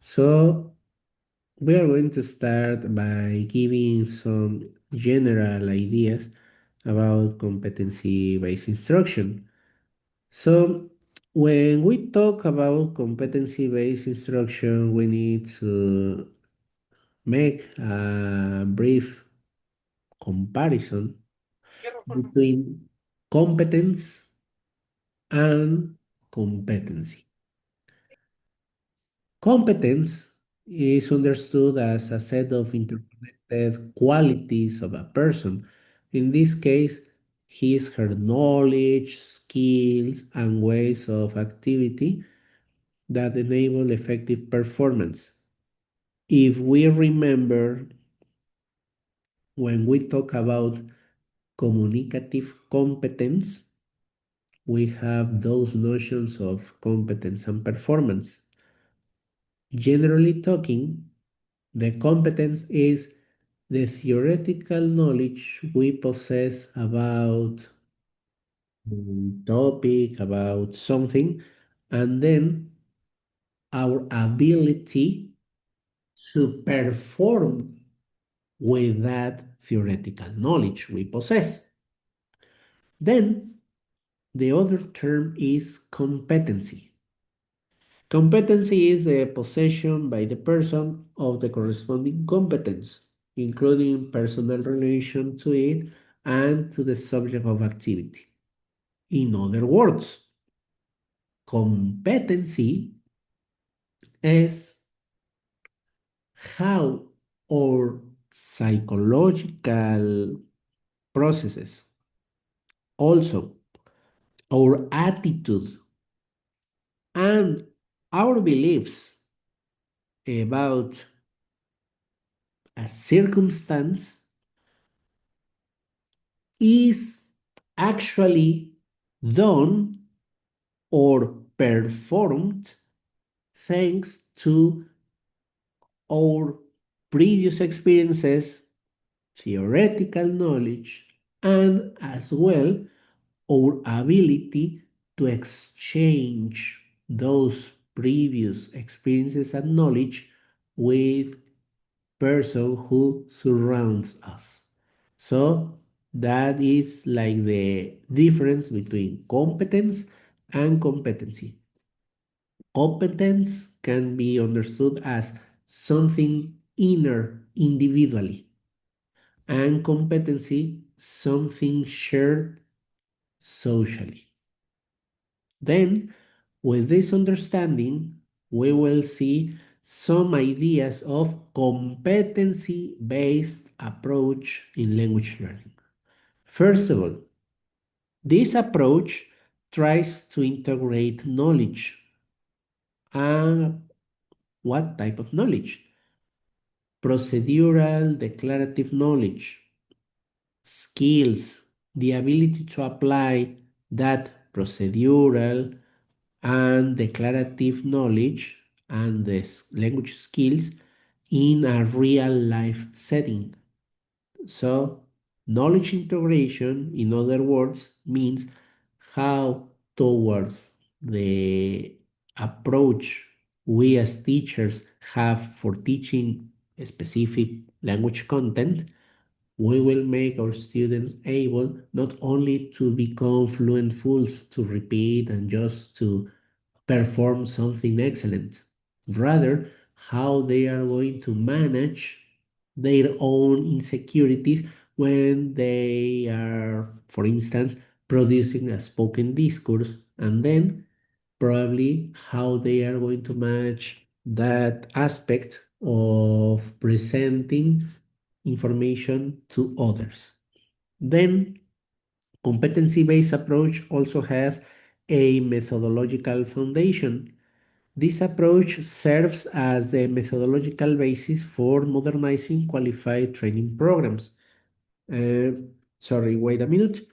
So we are going to start by giving some general ideas about competency-based instruction. So when we talk about competency-based instruction, we need to make a brief comparison between competence and competency. Competence is understood as a set of interconnected qualities of a person. In this case, his, her knowledge, skills, and ways of activity that enable effective performance. If we remember, when we talk about communicative competence, we have those notions of competence and performance. Generally talking, the competence is the theoretical knowledge we possess about topic, about something, and then our ability to perform with that theoretical knowledge we possess. Then the other term is competency. Competency is the possession by the person of the corresponding competence, including personal relation to it and to the subject of activity. In other words, competency is how our psychological processes, also our attitude and our beliefs about a circumstance is actually done or performed thanks to our previous experiences, theoretical knowledge, and as well our ability to exchange those previous experiences and knowledge with person who surrounds us. So that is like the difference between competence and competency. Competence can be understood as something inner individually, and competency something shared socially. Then, with this understanding, we will see some ideas of competency-based approach in language learning. First of all, this approach tries to integrate knowledge. And what type of knowledge? Procedural, declarative knowledge, skills, the ability to apply that procedural and declarative knowledge and the language skills in a real life setting. So, knowledge integration, in other words, means how towards the approach we as teachers have for teaching a specific language content, we will make our students able not only to become fluent fools to repeat and just to perform something excellent, rather, how they are going to manage their own insecurities when they are, for instance, producing a spoken discourse, and then probably how they are going to manage that aspect of presenting information to others. Then, competency-based approach also has a methodological foundation. This approach serves as the methodological basis for modernizing qualified training programs. Uh, Sorry, wait a minute.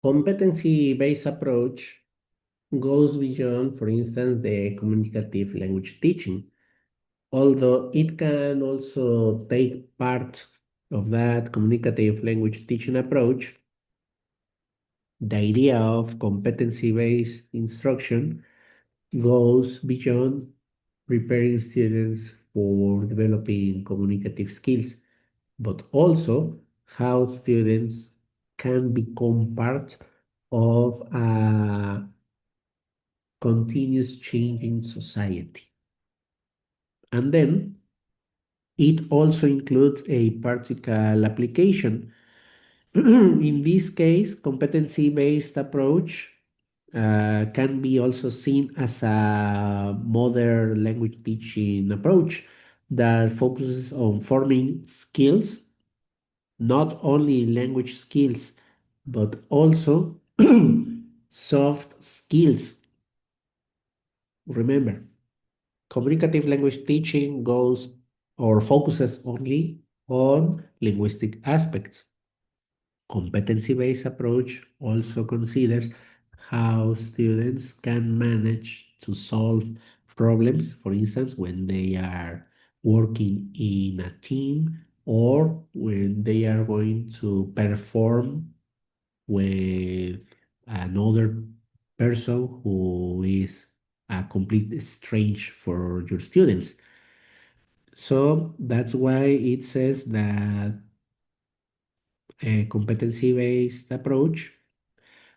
Competency-based approach goes beyond, for instance, the communicative language teaching, although it can also take part of that communicative language teaching approach, the idea of competency-based instruction goes beyond preparing students for developing communicative skills, but also how students can become part of a continuous changing society. And then it also includes a practical application. In this case, competency-based approach can be also seen as a modern language teaching approach that focuses on forming skills, not only language skills, but also soft skills. Remember, communicative language teaching goes or focuses only on linguistic aspects. Competency-based approach also considers how students can manage to solve problems, for instance, when they are working in a team or when they are going to perform with another person who is a complete strange for your students. So that's why it says that a competency-based approach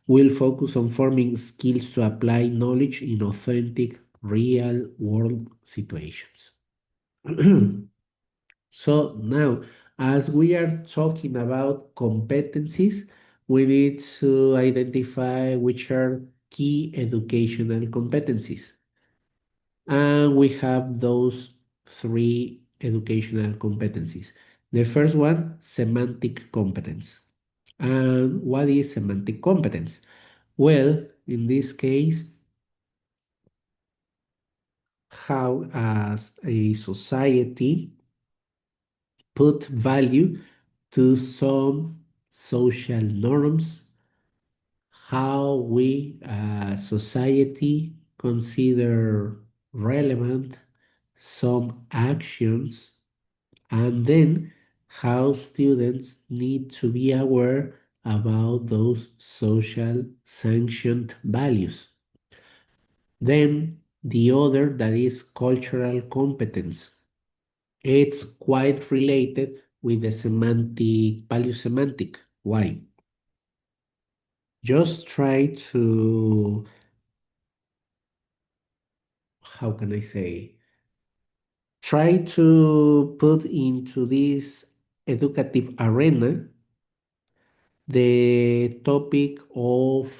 will focus on forming skills to apply knowledge in authentic, real-world situations. So now, as we are talking about competencies, we need to identify which are key educational competencies. And we have those three educational competencies. The first one, semantic competence. And what is semantic competence? Well, in this case, how as a society put value to some social norms, how we society consider relevant some actions, and then how students need to be aware about those social sanctioned values. Then the other that is cultural competence. It's quite related with the semantic, value semantic. Why? Just try to, how can I say, try to put into this educative arena the topic of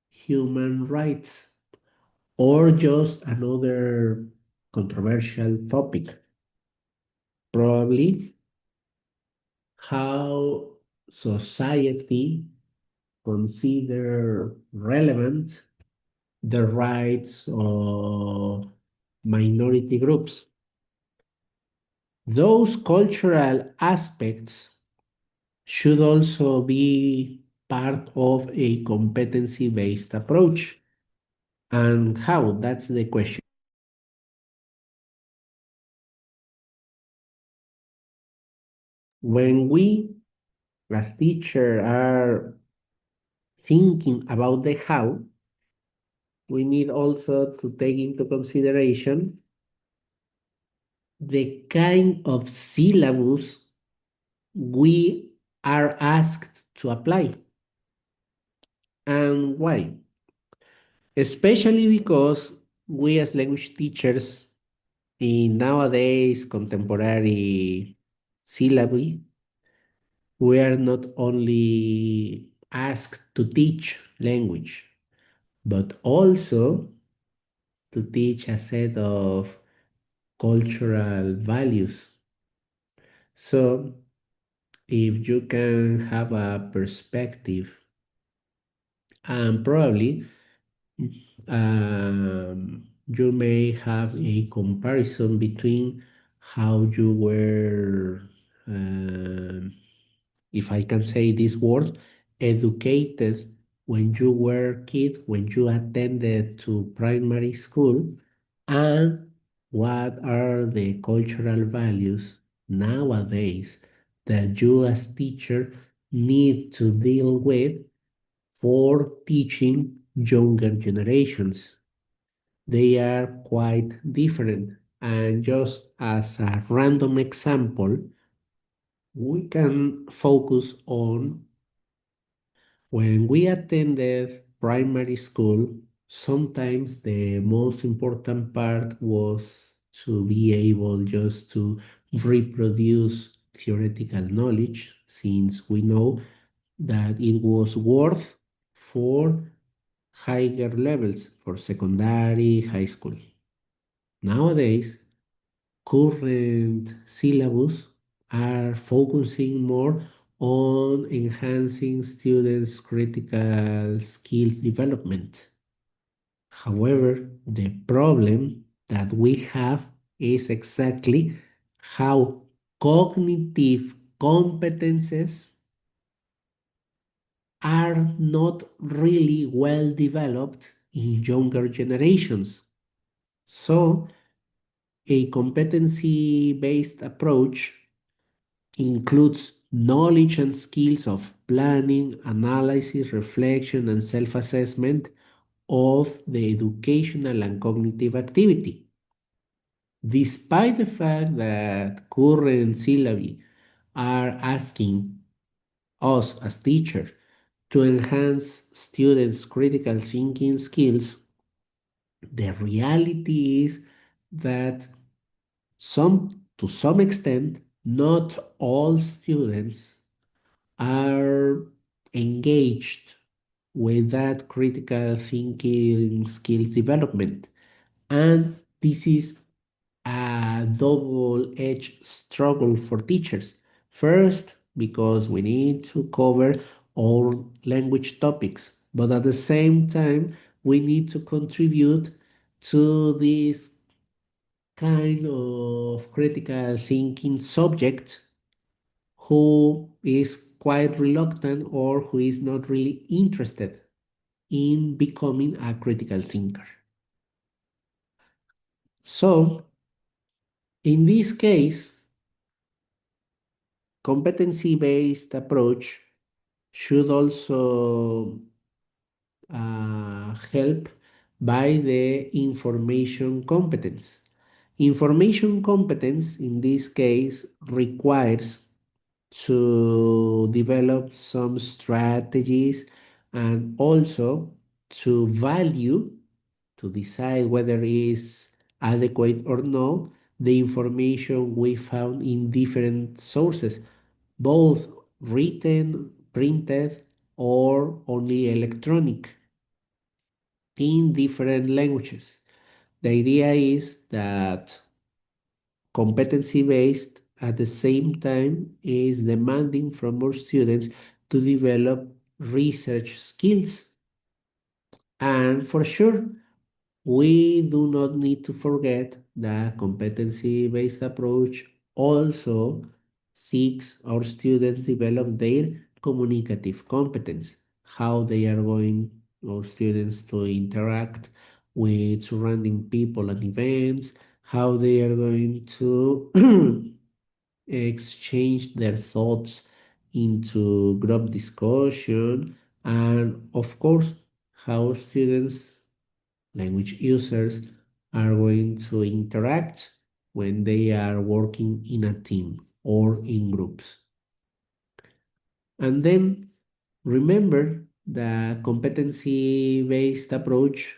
human rights or just another controversial topic. Probably how society consider relevant the rights of minority groups. Those cultural aspects should also be part of a competency-based approach. And how? That's the question. When we, as teacher, are thinking about the how, we need also to take into consideration the kind of syllabus we are asked to apply. And why? Especially because we as language teachers in nowadays contemporary syllabi, we are not only asked to teach language, but also to teach a set of cultural values. So if you can have a perspective and probably you may have a comparison between how you were, if I can say this word, educated when you were a kid, when you attended to primary school, and what are the cultural values nowadays that you as teacher need to deal with for teaching younger generations. They are quite different. And just as a random example, we can focus on when we attended primary school, sometimes the most important part was to be able just to reproduce theoretical knowledge, since we know that it was worth for higher levels, for secondary, high school. Nowadays, current syllabus are focusing more on enhancing students' critical skills development. However, the problem that we have is exactly how cognitive competences are not really well developed in younger generations. So, a competency based approach includes knowledge and skills of planning, analysis, reflection, and self assessment of the educational and cognitive activity. Despite the fact that current syllabi are asking us as teachers to enhance students' critical thinking skills, the reality is that to some extent, not all students are engaged with that critical thinking skills development. And this is a double-edged struggle for teachers. First, because we need to cover all language topics, but at the same time, we need to contribute to this kind of critical thinking subject who is quite reluctant or who is not really interested in becoming a critical thinker. So, in this case, competency-based approach should also help by the information competence. Information competence in this case requires to develop some strategies and also to value, to decide whether it is adequate or no, the information we found in different sources, both written, printed, or only electronic in different languages. The idea is that competency based at the same time is demanding from our students to develop research skills. And for sure, we do not need to forget that competency based approach also seeks our students develop their communicative competence, how they are going, our students, to interact with surrounding people and events, how they are going to exchange their thoughts into group discussion, and of course, how students, language users, are going to interact when they are working in a team or in groups. And then remember the competency based approach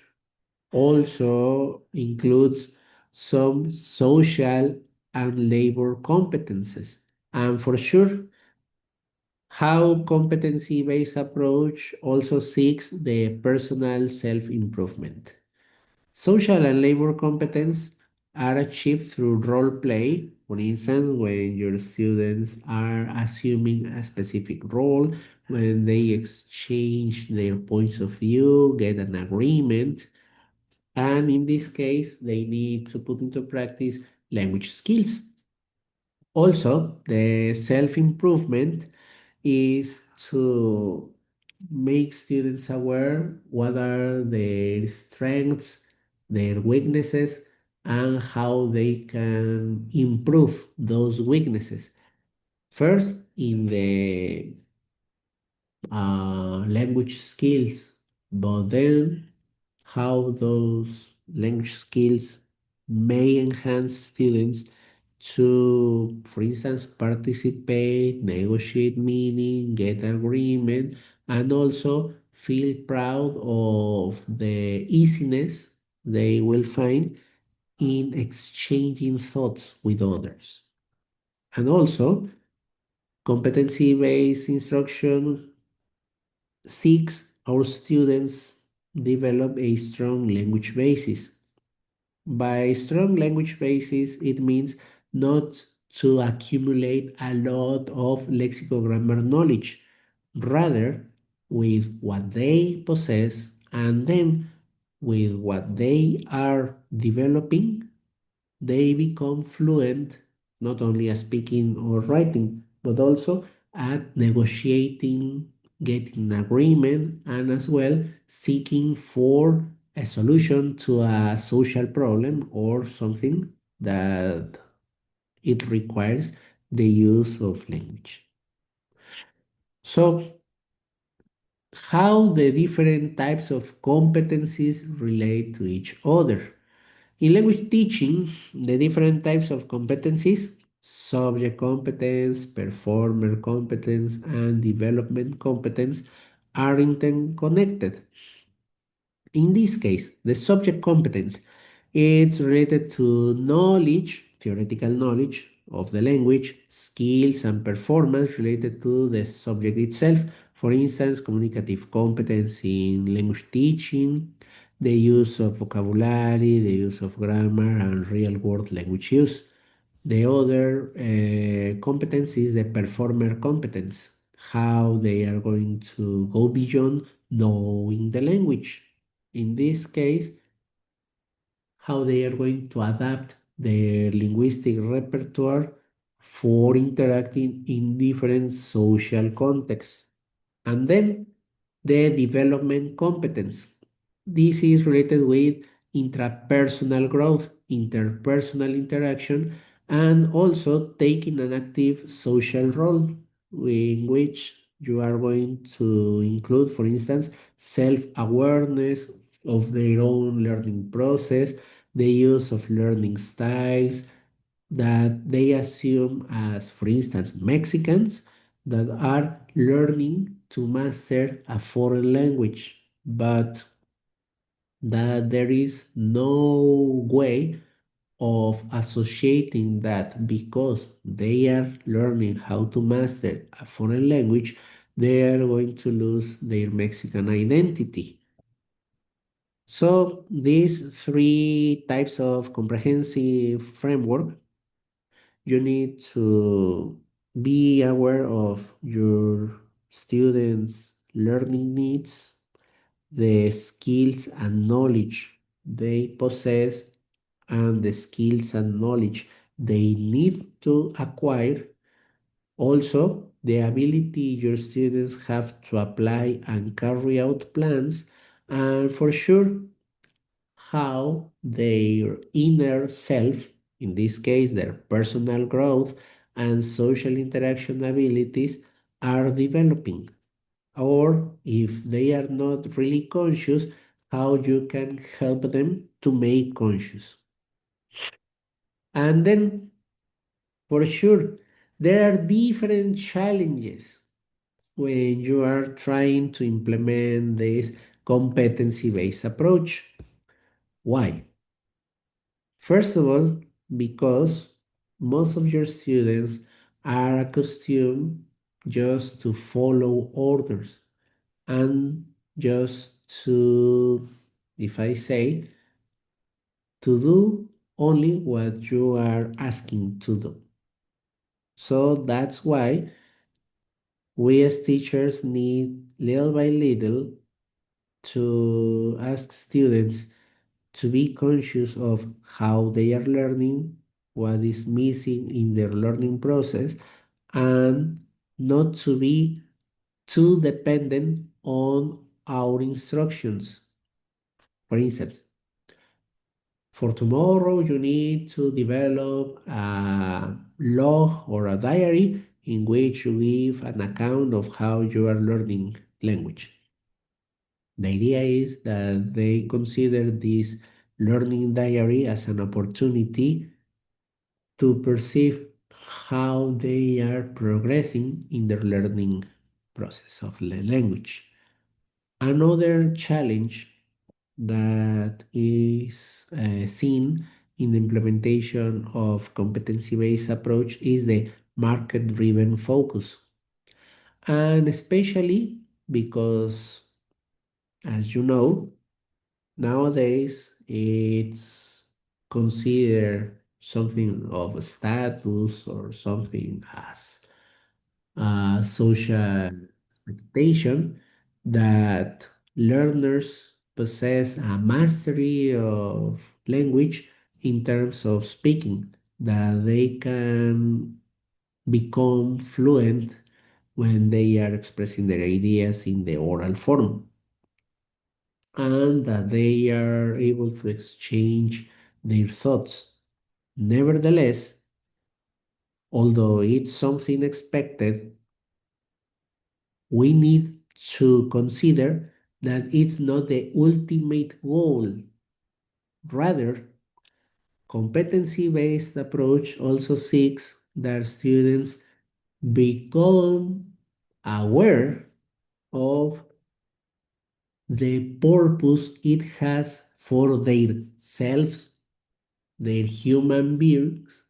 also includes some social and labor competences. And for sure, how competency-based approach also seeks the personal self-improvement. Social and labor competence are achieved through role play. For instance, when your students are assuming a specific role, when they exchange their points of view, get an agreement, and in this case, they need to put into practice language skills. Also, the self-improvement is to make students aware what are their strengths, their weaknesses, and how they can improve those weaknesses. First, in the language skills, but then how those language skills may enhance students to, for instance, participate, negotiate meaning, get agreement, and also feel proud of the easiness they will find in exchanging thoughts with others. And also, competency-based instruction seeks our students develop a strong language basis. By strong language basis, it means not to accumulate a lot of lexicogrammar knowledge, rather with what they possess and then with what they are developing they become fluent not only at speaking or writing, but also at negotiating, getting agreement, and as well seeking for a solution to a social problem or something that it requires the use of language. So, how the different types of competencies relate to each other? In language teaching, the different types of competencies, subject competence, performer competence, and development competence, are interconnected. In this case, the subject competence it's related to knowledge, theoretical knowledge of the language, skills and performance related to the subject itself. For instance, communicative competence in language teaching, the use of vocabulary, the use of grammar, and real world language use. The other competence is the performer competence, how they are going to go beyond knowing the language. In this case, how they are going to adapt their linguistic repertoire for interacting in different social contexts. And then the development competence. This is related with intrapersonal growth, interpersonal interaction, and also taking an active social role in which you are going to include, for instance, self-awareness of their own learning process, the use of learning styles that they assume as, for instance, Mexicans that are learning to master a foreign language, but that there is no way of associating that because they are learning how to master a foreign language, they are going to lose their Mexican identity. So these three types of comprehensive framework, you need to be aware of your students' learning needs, the skills and knowledge they possess, and the skills and knowledge they need to acquire. Also, the ability your students have to apply and carry out plans, and for sure, how their inner self, in this case, their personal growth and social interaction abilities, are developing. Or if they are not really conscious, how you can help them to make conscious. And then, for sure, there are different challenges when you are trying to implement this competency-based approach. Why? First of all, because most of your students are accustomed just to follow orders and just to, if I say, to do only what you are asking to do. So that's why we as teachers need little by little to ask students to be conscious of how they are learning, what is missing in their learning process, and not to be too dependent on our instructions. For instance, for tomorrow, you need to develop a log or a diary in which you give an account of how you are learning language. The idea is that they consider this learning diary as an opportunity to perceive how they are progressing in their learning process of the language. Another challenge that is seen in the implementation of competency-based approach is the market-driven focus. And especially because, as you know, nowadays it's considered something of a status or something as social expectation that learners possess a mastery of language in terms of speaking, that they can become fluent when they are expressing their ideas in the oral form, and that they are able to exchange their thoughts. Nevertheless, although it's something expected, we need to consider that it's not the ultimate goal. Rather, competency-based approach also seeks that students become aware of the purpose it has for their selves, their human beings,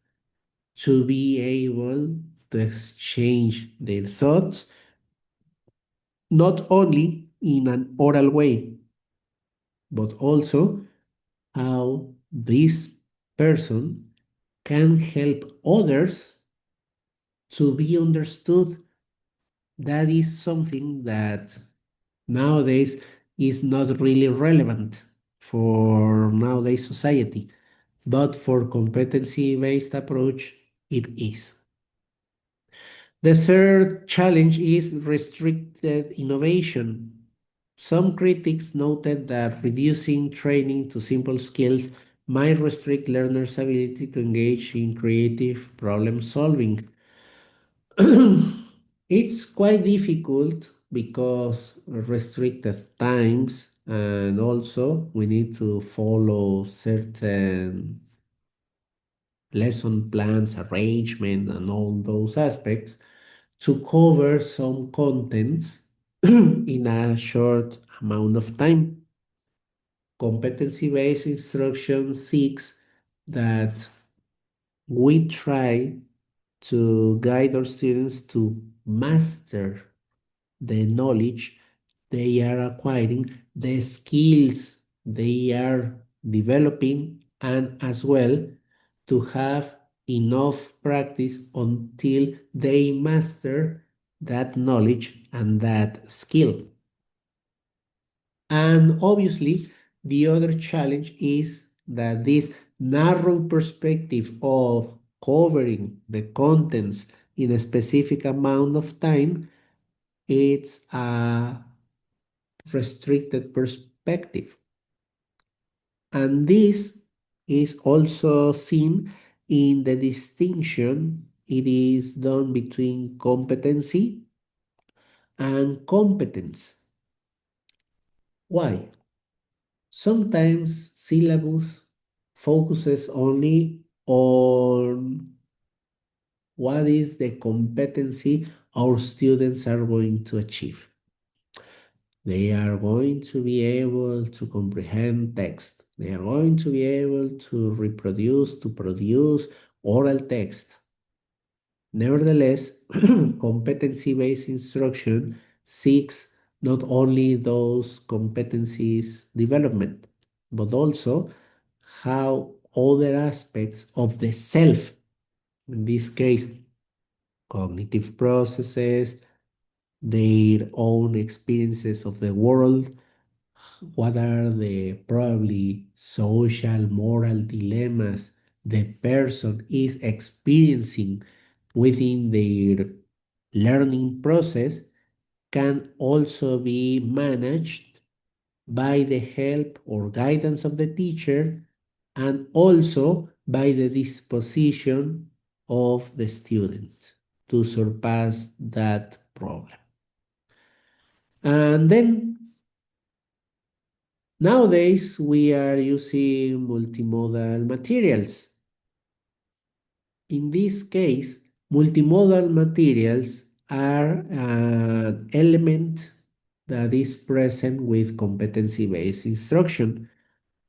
to be able to exchange their thoughts, not only in an oral way, but also how this person can help others to be understood. That is something that nowadays is not really relevant for nowadays society, but for competency-based approach, it is. The third challenge is restricted innovation. Some critics noted that reducing training to simple skills might restrict learners' ability to engage in creative problem solving. It's quite difficult because restricted times, and also we need to follow certain lesson plans, arrangement, and all those aspects to cover some contents in a short amount of time. Competency-based instruction seeks that we try to guide our students to master the knowledge they are acquiring, the skills they are developing, and as well to have enough practice until they master that knowledge and that skill. And obviously, the other challenge is that this narrow perspective of covering the contents in a specific amount of time, it's a restricted perspective. And this is also seen in the distinction it is done between competency and competence. Why? Sometimes syllabus focuses only on what is the competency our students are going to achieve. They are going to be able to comprehend text. They are going to be able to reproduce, to produce oral text. Nevertheless, competency-based instruction seeks not only those competencies development, but also how other aspects of the self, in this case, cognitive processes, their own experiences of the world, what are the probably social, moral dilemmas the person is experiencing within their learning process, can also be managed by the help or guidance of the teacher, and also by the disposition of the student. to surpass that problem. And then nowadays we are using multimodal materials. In this case, multimodal materials are an element that is present with competency-based instruction.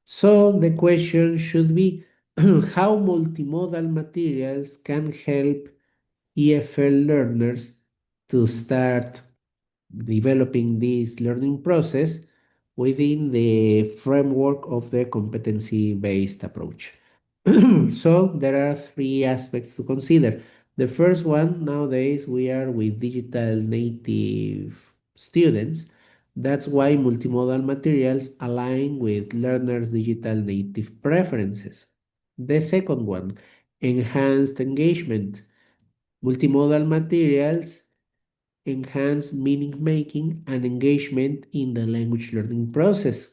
So the question should be how multimodal materials can help EFL learners to start developing this learning process within the framework of the competency-based approach. So there are three aspects to consider. The first one, nowadays we are with digital native students. That's why multimodal materials align with learners' digital native preferences. The second one, enhanced engagement. Multimodal materials enhance meaning making and engagement in the language learning process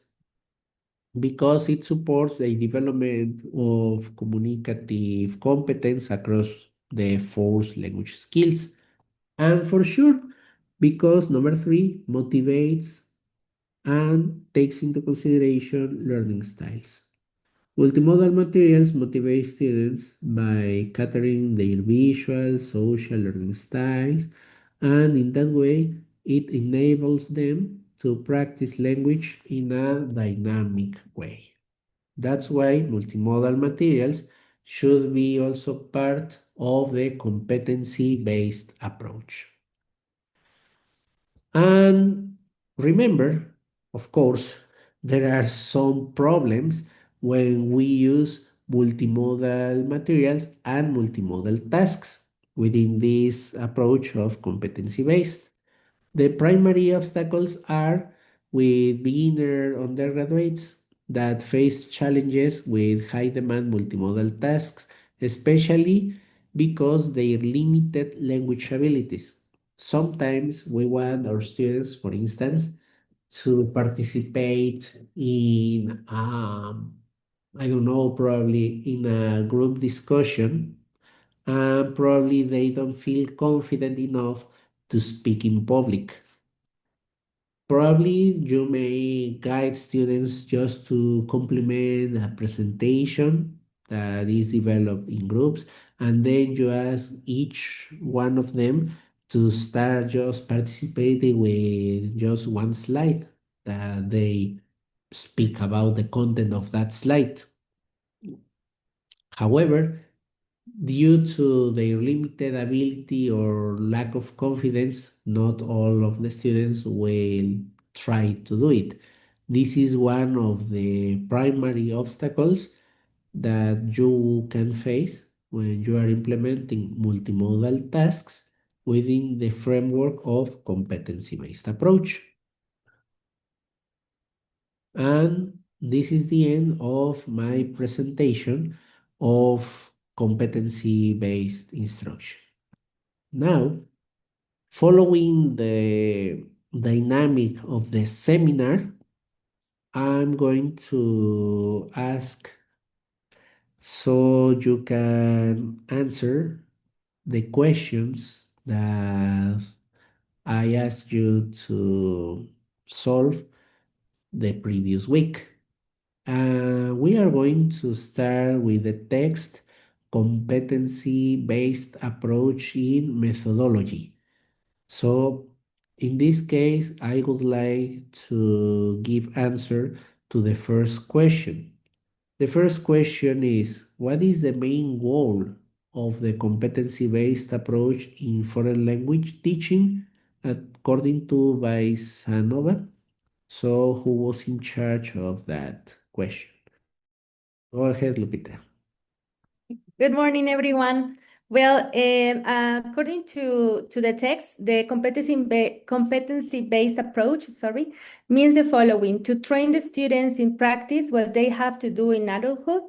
because it supports the development of communicative competence across the four language skills. And for sure, because number three motivates and takes into consideration learning styles. Multimodal materials motivate students by catering their visual, social learning styles, and in that way, it enables them to practice language in a dynamic way. That's why multimodal materials should be also part of the competency-based approach. And remember, of course, there are some problems when we use multimodal materials and multimodal tasks within this approach of competency-based. The primary obstacles are with beginner undergraduates that face challenges with high demand multimodal tasks, especially because their limited language abilities. Sometimes we want our students, for instance, to participate in, I don't know, probably in a group discussion, and probably they don't feel confident enough to speak in public. Probably you may guide students just to complement a presentation that is developed in groups, and then you ask each one of them to start just participating with just one slide that they speak about the content of that slide. However, due to their limited ability or lack of confidence, not all of the students will try to do it. This is one of the primary obstacles that you can face when you are implementing multimodal tasks within the framework of competency-based approach. And this is the end of my presentation of competency-based instruction. Now, following the dynamic of the seminar, I'm going to ask so you can answer the questions that I asked you to solve the previous week. We are going to start with the text competency-based approach in methodology. So in this case, I would like to give answer to the first question. The first question is, what is the main goal of the competency-based approach in foreign language teaching according to Baisanova? So who was in charge of that question? Go ahead, Lupita. Good morning, everyone. Well, according to the text, the competency-based approach, means the following: to train the students in practice what they have to do in adulthood,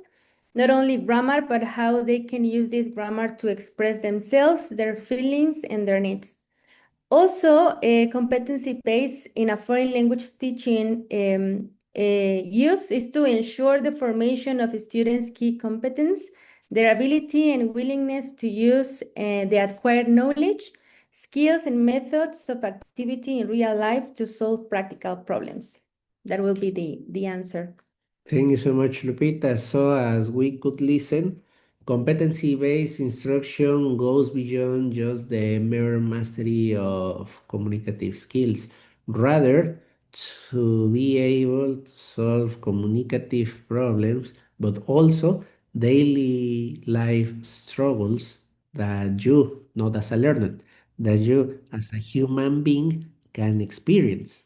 not only grammar, but how they can use this grammar to express themselves, their feelings, and their needs. Also, competency-based in a foreign language teaching use is to ensure the formation of students' key competence their ability and willingness to use the acquired knowledge, skills, and methods of activity in real life to solve practical problems. That will be the answer. Thank you so much, Lupita. So, as we could listen, competency-based instruction goes beyond just the mere mastery of communicative skills. Rather, to be able to solve communicative problems, but also daily life struggles that you, not as a learner, that you as a human being can experience.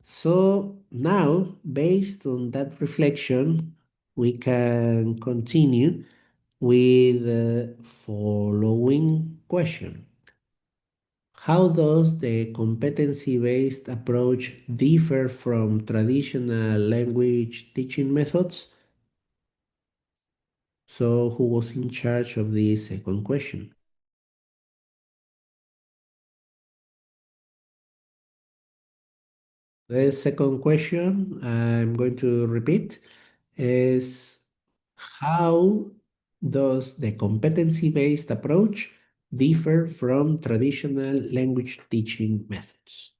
So now, based on that reflection, we can continue with the following question. How does the competency-based approach differ from traditional language teaching methods? So, who was in charge of the second question? The second question, I'm going to repeat, is how does the competency-based approach differ from traditional language teaching methods?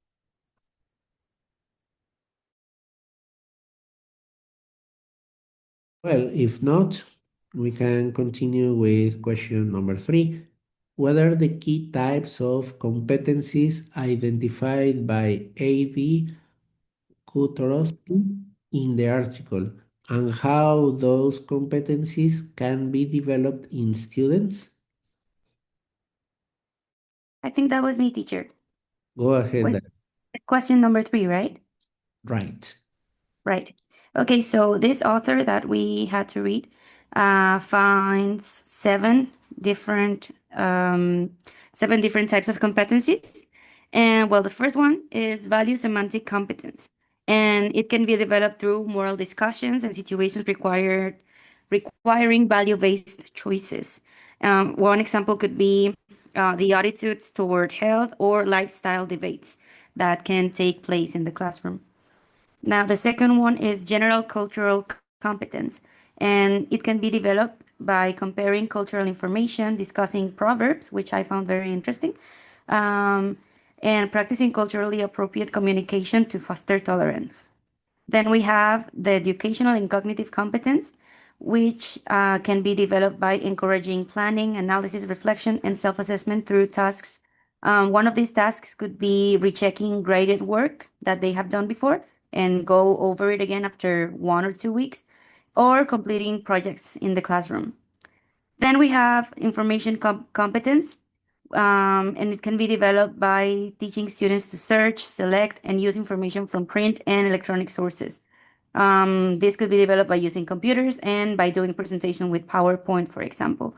Well, if not, we can continue with question number three. What are the key types of competencies identified by A.B. Kutorowski in the article, and how those competencies can be developed in students? I think that was me, teacher. Go ahead. With question number 3, right? Right. Right. Okay, so this author that we had to read finds seven different types of competencies. And well, the first one is value semantic competence. And it can be developed through moral discussions and situations requiring value-based choices. One example could be the attitudes toward health or lifestyle debates that can take place in the classroom. Now, the second one is general cultural competence, and it can be developed by comparing cultural information, discussing proverbs, which I found very interesting, um, and practicing culturally appropriate communication to foster tolerance. Then we have the educational and cognitive competence, which can be developed by encouraging planning, analysis, reflection, and self assessment through tasks. One of these tasks could be rechecking graded work that they have done before and go over it again after 1 or 2 weeks, or completing projects in the classroom. Then we have information competence, and it can be developed by teaching students to search, select, and use information from print and electronic sources. This could be developed by using computers and by doing presentation with PowerPoint, for example.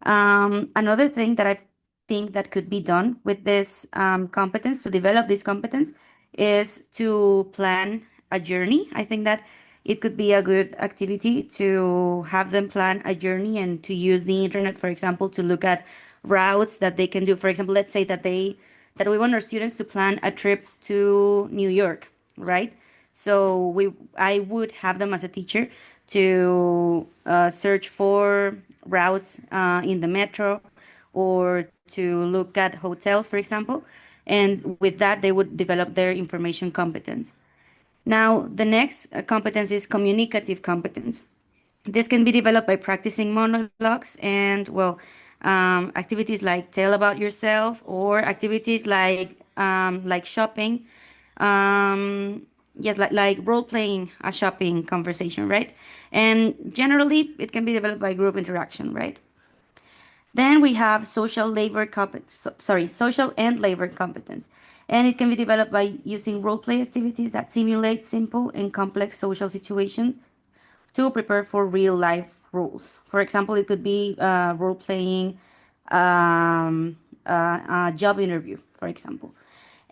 Another thing that I think that could be done with this competence, to develop this competence, is to plan a journey. I think that it could be a good activity to have them plan a journey and to use the internet, for example, to look at routes that they can do. For example, let's say that we want our students to plan a trip to New York, right? So I would have them as a teacher to search for routes in the metro, or to look at hotels, for example. And with that, they would develop their information competence. Now, the next competence is communicative competence. This can be developed by practicing monologues and, well, activities like tell about yourself, or activities like shopping. Yes, like role playing a shopping conversation, right? And generally, it can be developed by group interaction, right? Then we have social and labor competence. And it can be developed by using role play activities that simulate simple and complex social situations to prepare for real life roles. For example, it could be role playing a job interview, for example.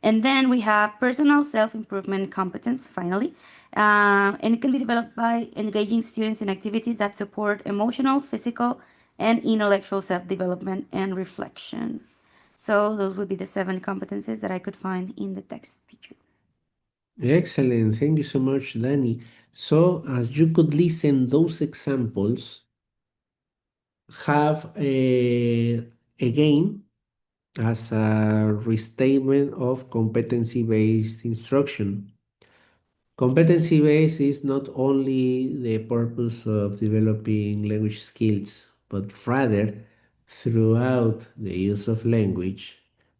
And then we have personal self improvement competence, finally. And it can be developed by engaging students in activities that support emotional, physical, and intellectual self development and reflection. So, those would be the 7 competencies that I could find in the text, teacher. Excellent. Thank you so much, Danny. So, as you could listen those examples, have again as a restatement of competency-based instruction. Competency-based is not only the purpose of developing language skills, but rather throughout the use of language,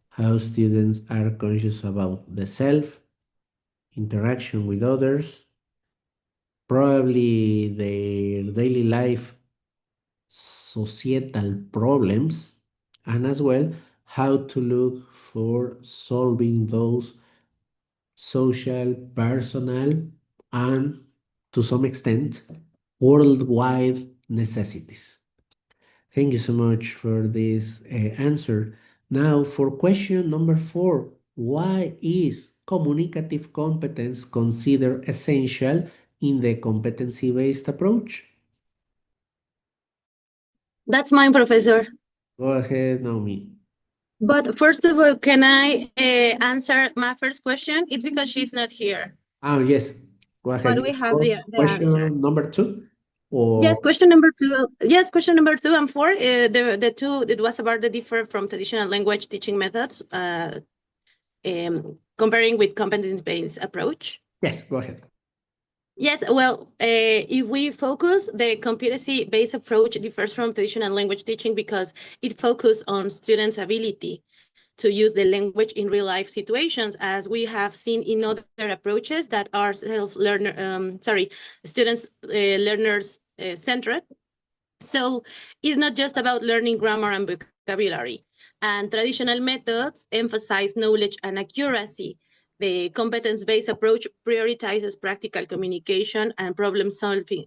how students are conscious about the self, interaction with others, probably their daily life, societal problems, and as well how to look for solving those social, personal, and to some extent worldwide necessities. Thank you so much for this answer. Now, for question number 4, why is communicative competence considered essential in the competency based approach? That's mine, Professor. Go ahead, Naomi. But first of all, can I answer my first question? It's because she's not here. Oh, yes. Go ahead. But we It have was the answer. question number 2, or Yes, question number two. Yes, question number 2 and 4. The two, it was about the differ from traditional language teaching methods, comparing with competence-based approach. yes, go ahead. Yes, well, if we focus, the competency-based approach differs from traditional language teaching because it focuses on students' ability to use the language in real life situations, as we have seen in other approaches that are students, learners centered. So it's not just about learning grammar and vocabulary. And traditional methods emphasize knowledge and accuracy. The competence-based approach prioritizes practical communication and problem solving,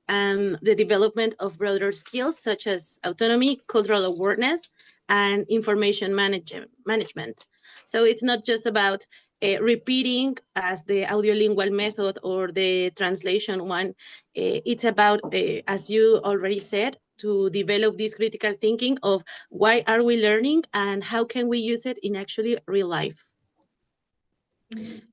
and the development of broader skills such as autonomy, cultural awareness, and information management. So it's not just about repeating as the audiolingual method or the translation one. It's about, as you already said, to develop this critical thinking of why are we learning and how can we use it in actually real life.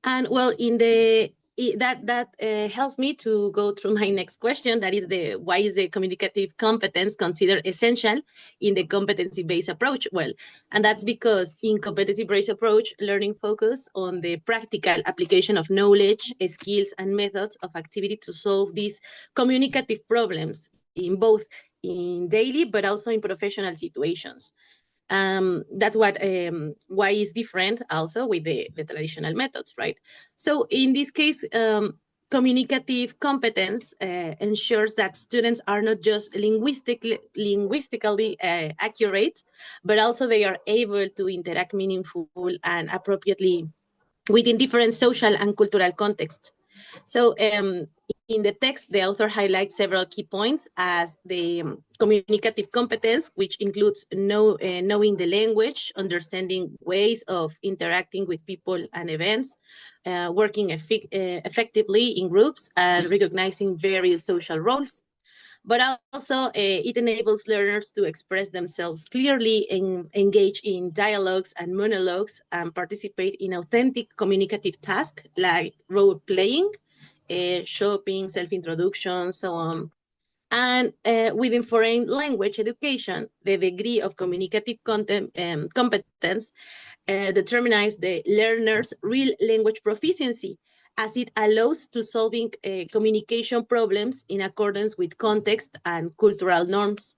And well, that helps me to go through my next question. That is the why is the communicative competence considered essential in the competency-based approach? Well, and that's because in competency-based approach, learning focus on the practical application of knowledge, skills, and methods of activity to solve these communicative problems in both in daily but also in professional situations. That's what why is different also with the traditional methods, right? So in this case, communicative competence ensures that students are not just linguistically accurate, but also they are able to interact meaningful and appropriately within different social and cultural contexts. So in the text, the author highlights several key points as the communicative competence, which includes knowing the language, understanding ways of interacting with people and events, working effectively in groups, and recognizing various social roles. But also, it enables learners to express themselves clearly and engage in dialogues and monologues and participate in authentic communicative tasks like role playing, shopping, self-introduction, so on. And within foreign language education, the degree of communicative competence determines the learner's real language proficiency, as it allows to solving communication problems in accordance with context and cultural norms.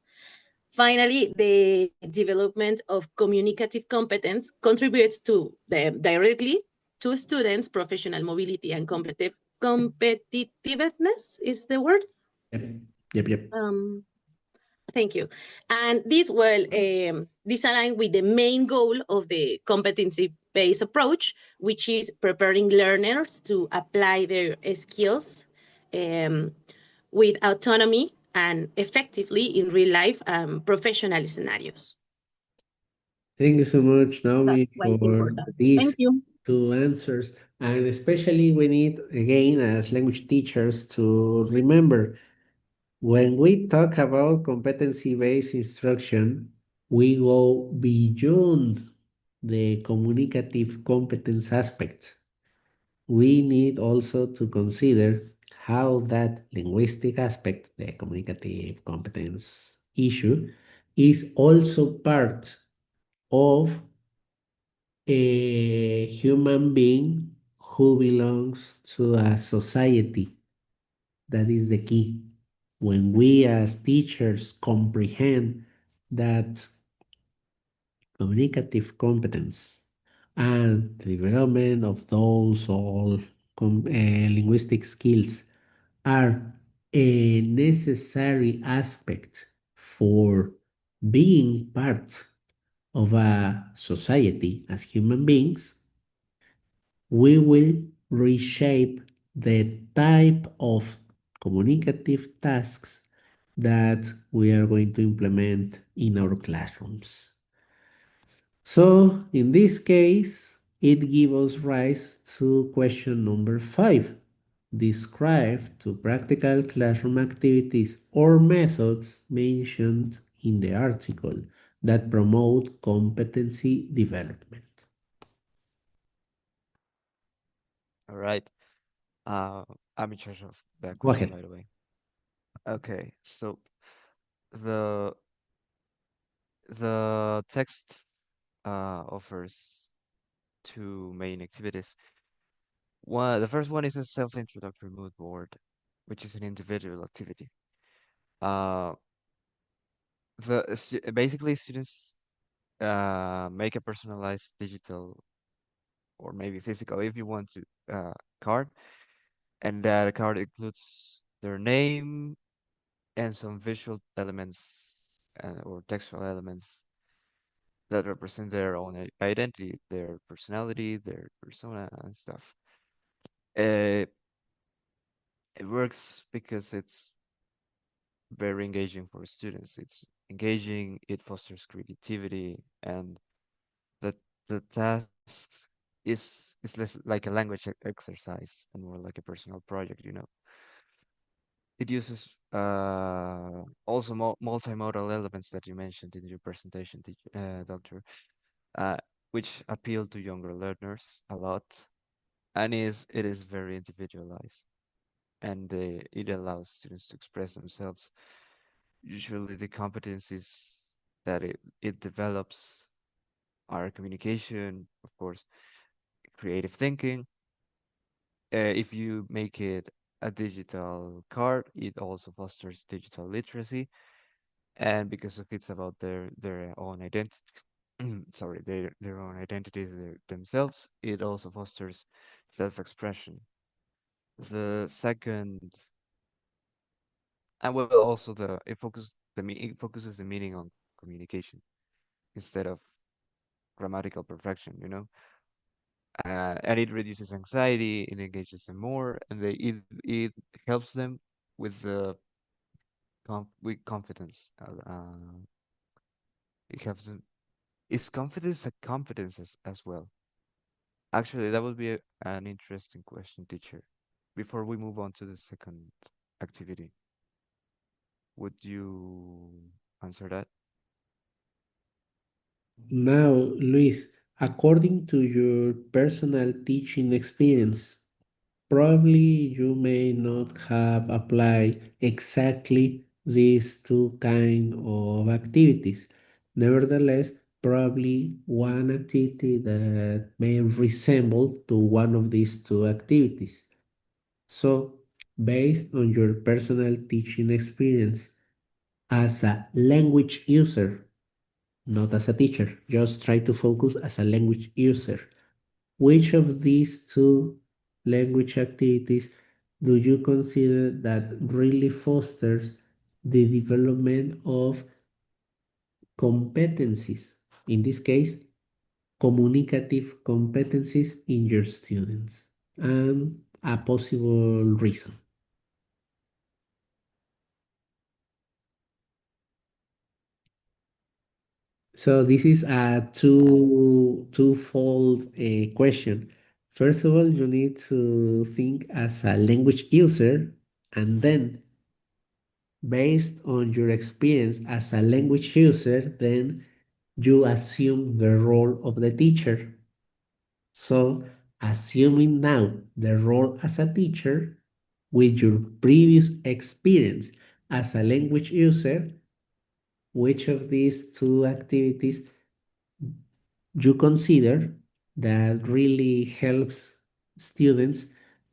Finally, the development of communicative competence contributes to directly to students' professional mobility and competitiveness is the word. Yep, yep, yep. Thank you. And this will this align with the main goal of the competency-based approach, which is preparing learners to apply their skills um, with autonomy and effectively in real life professional scenarios. Thank you so much, That's Naomi, why it's for important. Thank these you. 2 answers. And especially we need, again, as language teachers, to remember when we talk about competency-based instruction, we go beyond the communicative competence aspect. We need also to consider how that linguistic aspect, the communicative competence issue, is also part of a human being who belongs to a society. That is the key. When we as teachers comprehend that communicative competence and the development of those all linguistic skills are a necessary aspect for being part of a society as human beings, we will reshape the type of communicative tasks that we are going to implement in our classrooms. So, in this case, it gives us rise to question number 5. Describe two practical classroom activities or methods mentioned in the article that promote competency development. All right. Uh, I'm in charge of that Go question, ahead. by the way. Okay, so the the text offers two main activities. The first one is a self-introductory mood board, which is an individual activity. Uh, basically students make a personalized digital or maybe physical, if you want to, card, and that card includes their name and some visual elements or textual elements that represent their own identity, their personality, their persona, and stuff. Uh, it works because it's very engaging for students. It's engaging, it fosters creativity, and the the task is less like a language exercise and more like a personal project, you know. It uses also multimodal elements that you mentioned in your presentation, Doctor, uh, which appeal to younger learners a lot, and it is very individualized, and it allows students to express themselves. Usually, the competencies that it develops are communication, of course, creative thinking. If you make it a digital card, it also fosters digital literacy, and because of it's about their own identity, sorry, their own identities themselves, it also fosters self-expression. The second, and well, also it focuses the meaning on communication instead of grammatical perfection, you know. And it reduces anxiety, it engages them more, and it helps them with the with confidence. It helps them. Is confidence a competence as well? Actually, that would be an interesting question, teacher. Before we move on to the second activity, would you answer that? Now, Luis, according to your personal teaching experience, probably you may not have applied exactly these two kind of activities. Nevertheless, probably one activity that may resemble to one of these two activities. So, based on your personal teaching experience as a language user, not as a teacher, just try to focus as a language user. Which of these two language activities do you consider that really fosters the development of competencies? In this case, communicative competencies in your students, and a possible reason. So this is a twofold question. First of all, you need to think as a language user, and then based on your experience as a language user, then you assume the role of the teacher. So, assuming now the role as a teacher with your previous experience as a language user, which of these two activities you consider that really helps students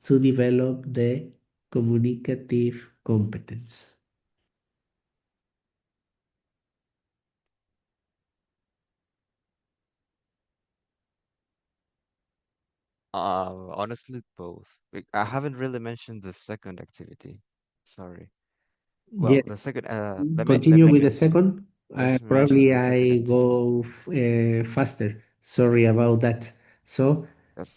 to develop the communicative competence? Honestly, both. I haven't really mentioned the second activity. Sorry. Well, Yes, the second, continue with the second. let me mention Probably the second I activity. go faster. Sorry about that. So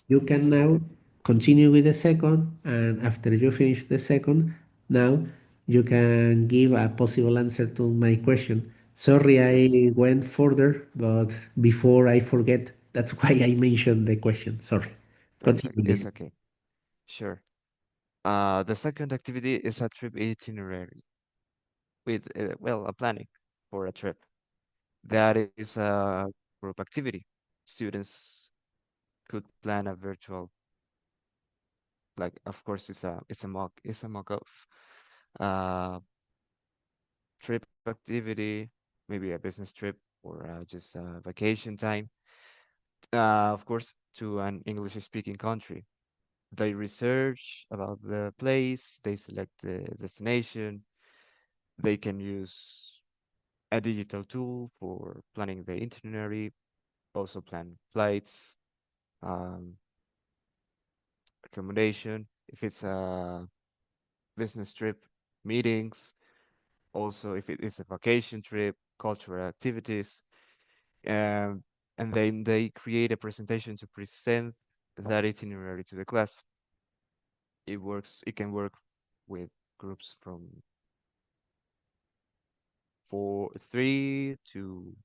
you can That's now okay. continue with the second, and after you finish the second, now you can give a possible answer to my question. Sorry, Yes, I went further, but before I forget, that's why I mentioned the question. Sorry. perfect. Continue, It's please. okay. Sure. The second activity is a trip itinerary with, well, a planning for a trip. That is a group activity. Students could plan a virtual, like, of course, it's a mock of uh, trip activity, maybe a business trip or just vacation time. Of course, to an English-speaking country. They research about the place, they select the destination, they can use a digital tool for planning the itinerary, also plan flights, um, accommodation, if it's a business trip, meetings, also if it is a vacation trip, cultural activities, um, and then they create a presentation to present that itinerary to the class. It can work with groups from 3 to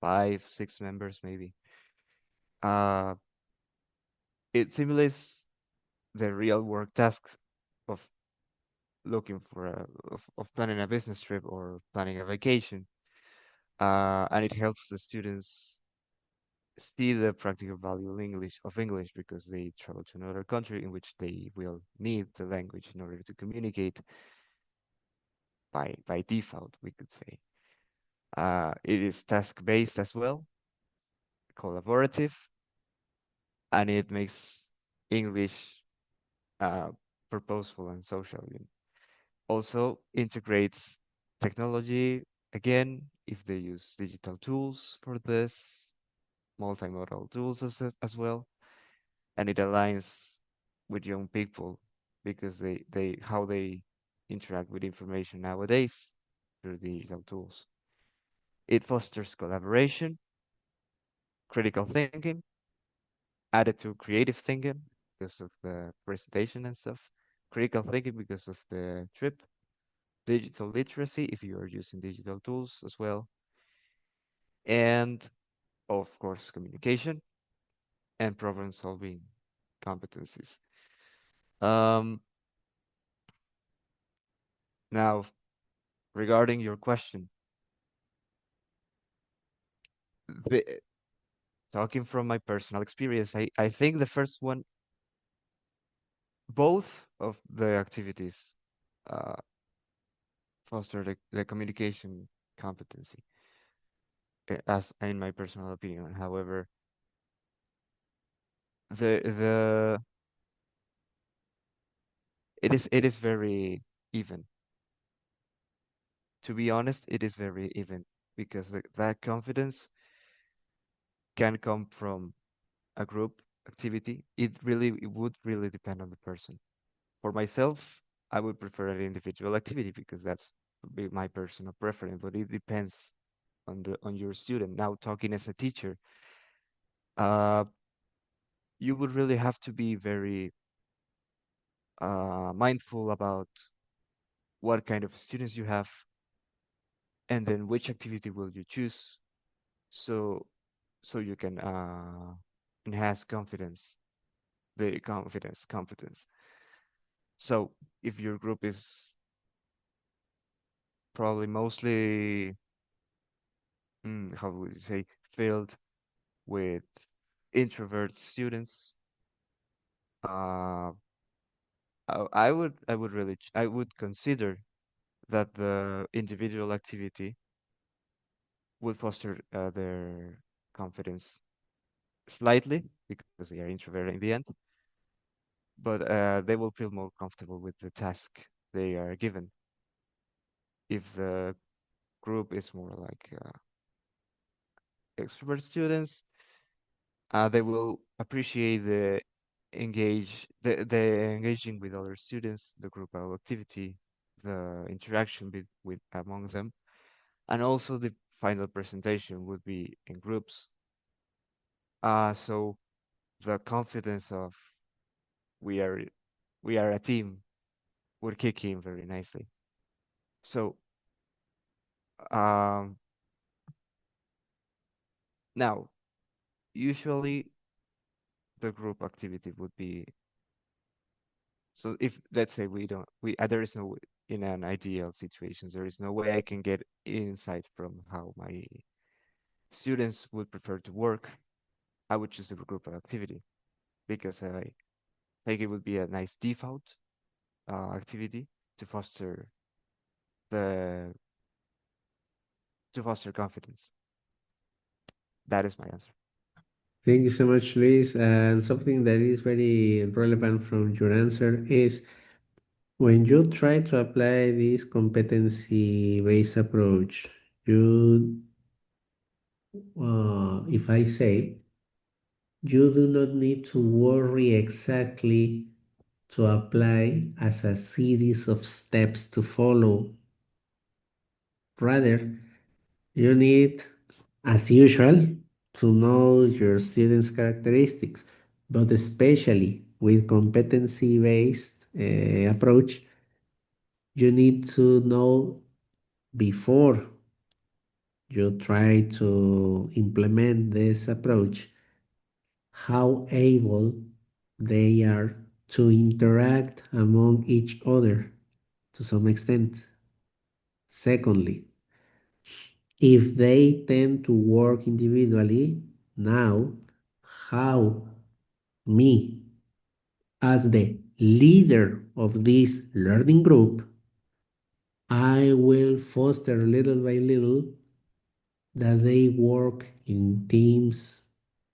5, 6 members maybe. Uh, it simulates the real work tasks of looking for of planning a business trip or planning a vacation, and it helps the students see the practical value of English because they travel to another country in which they will need the language in order to communicate by default, we could say. It is task based as well, collaborative, and it makes English uh, purposeful and social. Also integrates technology again if they use digital tools for this, multimodal tools as well, and it aligns with young people because they how they interact with information nowadays through digital tools. It fosters collaboration, critical thinking, added to creative thinking because of the presentation and stuff, critical thinking because of the trip, digital literacy if you are using digital tools as well, and of course communication and problem solving competencies. Um, Now, regarding your question, the, talking from my personal experience, I think the first one, both of the activities uh, foster the communication competency, as in my personal opinion. However, the it is very even. To be honest, it is very even because that confidence can come from a group activity. It would really depend on the person. For myself, I would prefer an individual activity because that's would be my personal preference, but it depends on your student. Now, talking as a teacher, uh, you would really have to be very mindful about what kind of students you have, and then which activity will you choose, so you can enhance confidence, the confidence competence. So if your group is probably mostly, how would you say, filled with introvert students, uh, I would consider that the individual activity would foster their confidence slightly because they are introverted in the end, but they will feel more comfortable with the task they are given. If the group is more like extrovert students, they will appreciate the engaging with other students, the group activity, the interaction with among them, and also the final presentation would be in groups. So the confidence of we are we are a team would kick in very nicely. So um, now usually the group activity would be, so if let's say we don't we there is no in an ideal situation there is no way I can get insight from how my students would prefer to work. I would choose the group activity because I think it would be a nice default activity to foster the to foster confidence. That is my answer. Thank you so much, Luis. And something that is very relevant from your answer is when you try to apply this competency-based approach, you, if I say, you do not need to worry exactly to apply as a series of steps to follow. Rather, you need, as usual, to know your students' characteristics, but especially with competency-based approach, you need to know before you try to implement this approach how able they are to interact among each other to some extent. Secondly, if they tend to work individually, now how me as the leader of this learning group, I will foster little by little that they work in teams,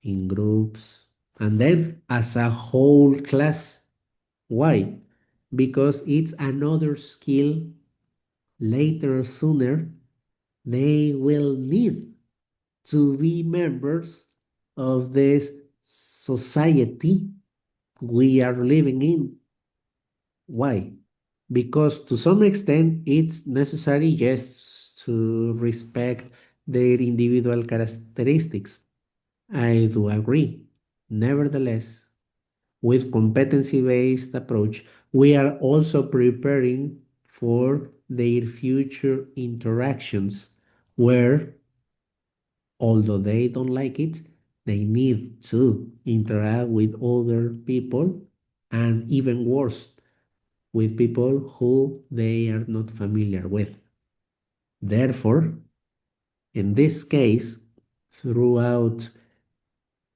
in groups, and then as a whole class. Why? Because it's another skill later or sooner they will need to be members of this society we are living in. Why? Because to some extent it's necessary just to respect their individual characteristics. I do agree. Nevertheless, with competency-based approach, we are also preparing for their future interactions where, although they don't like it, they need to interact with other people and even worse, with people who they are not familiar with. Therefore, in this case, throughout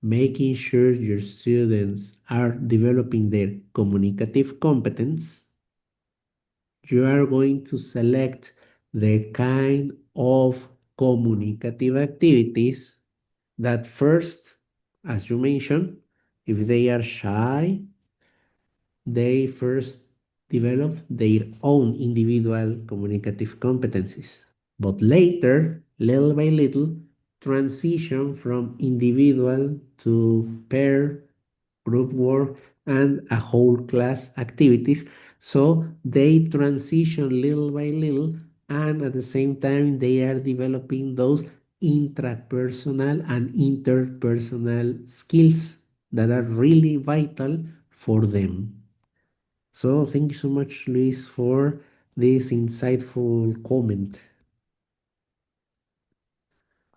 making sure your students are developing their communicative competence, you are going to select the kind of communicative activities that first, as you mentioned, if they are shy, they first develop their own individual communicative competencies. But later, little by little, transition from individual to pair, group work, and a whole class activities. So they transition little by little, and at the same time, they are developing those intrapersonal and interpersonal skills that are really vital for them. So thank you so much, Luis, for this insightful comment.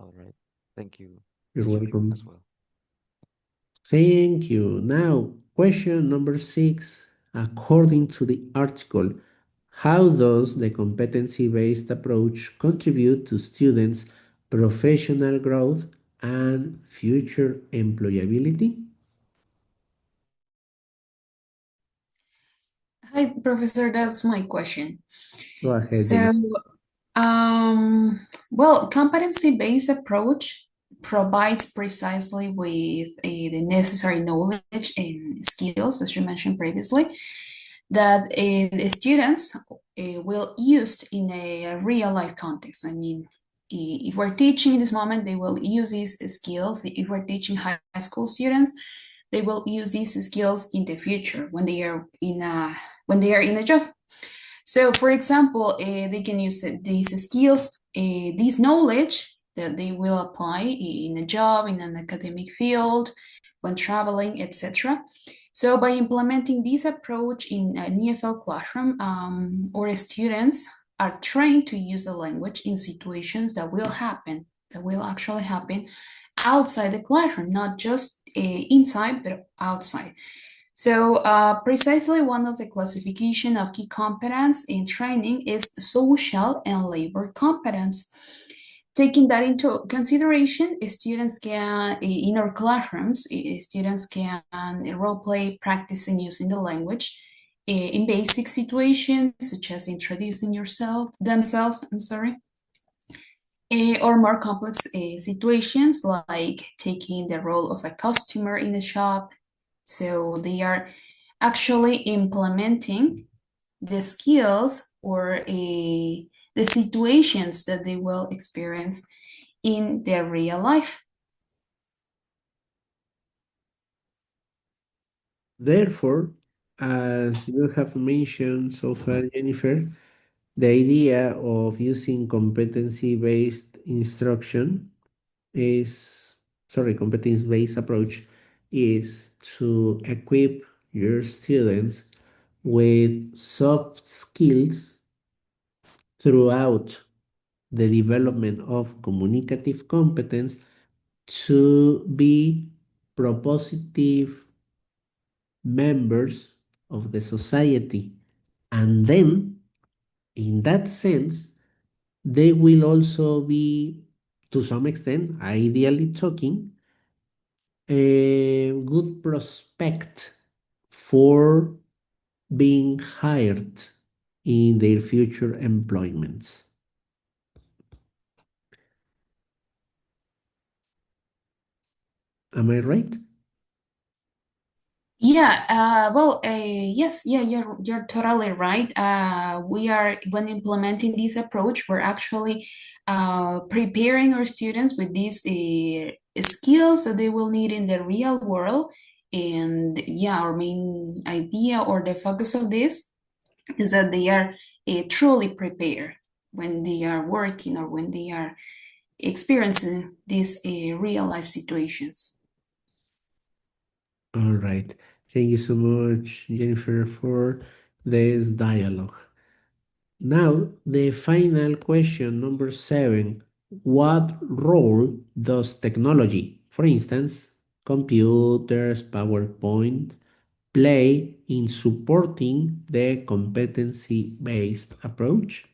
All right. Thank you, You're teacher, as welcome. well. Thank you. Now, question number 6. According to the article, how does the competency-based approach contribute to students' professional growth and future employability? Hi, Professor, that's my question. Go ahead, So Jenny. Um, well, competency-based approach provides precisely with the necessary knowledge and skills, as you mentioned previously, that the students will use in a real life context. I mean, if we're teaching in this moment, they will use these skills. If we're teaching high school students, they will use these skills in the future when they are in a job. So, for example, they can use these skills, this knowledge that they will apply in a job, in an academic field, when traveling, etc. So, by implementing this approach in an EFL classroom, our students are trained to use the language in situations that will happen, that will actually happen outside the classroom, not just inside, but outside. So precisely one of the classification of key competence in training is social and labor competence. Taking that into consideration, students can, in our classrooms, students can role play practicing using the language in basic situations, such as introducing themselves, or more complex situations like taking the role of a customer in the shop. So they are actually implementing the skills or the situations that they will experience in their real life. Therefore, as you have mentioned so far, Jennifer, the idea of using competency-based instruction is, sorry, competence-based approach is to equip your students with soft skills throughout the development of communicative competence to be propositive members of the society. And then, in that sense, they will also be, to some extent, ideally talking, a good prospect for being hired in their future employments. Am I right? Yeah, yes, yeah, you're totally right. We are when implementing this approach, we're actually preparing our students with these skills that they will need in the real world. And yeah, our main idea or the focus of this is that they are truly prepared when they are working or when they are experiencing these real life situations. All right. Thank you so much, Jennifer, for this dialogue. Now, the final question, number 7. What role does technology, for instance, computers, PowerPoint, play in supporting the competency-based approach?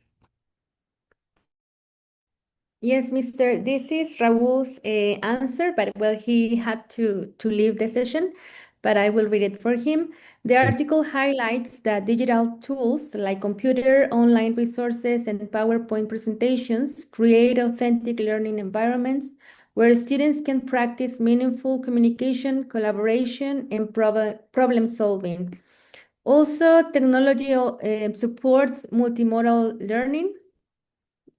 Yes, Mr. This is Raul's answer, but well, he had to leave the session, but I will read it for him. The article highlights that digital tools like computer, online resources, and PowerPoint presentations create authentic learning environments where students can practice meaningful communication, collaboration, and problem solving. Also, technology supports multimodal learning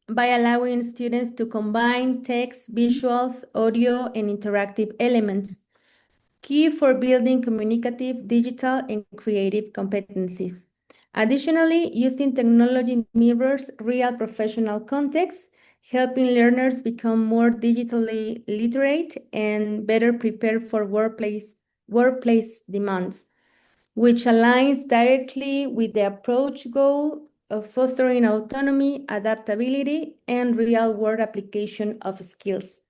by allowing students to combine text, visuals, audio, and interactive elements, key for building communicative, digital, and creative competencies. Additionally, using technology mirrors real professional contexts, helping learners become more digitally literate and better prepared for workplace demands, which aligns directly with the approach goal of fostering autonomy, adaptability, and real-world application of skills.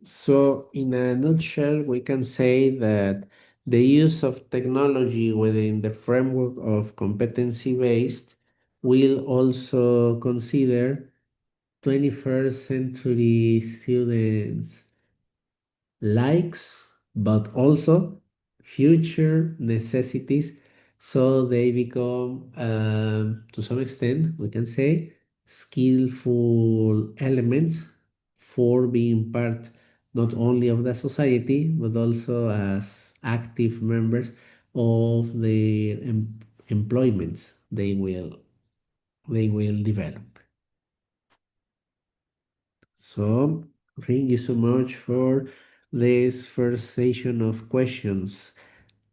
So, in a nutshell, we can say that the use of technology within the framework of competency-based will also consider 21st century students' likes, but also future necessities, So they become, to some extent, we can say, skillful elements for being part not only of the society but also as active members of the employments they will develop. So thank you so much for this first session of questions.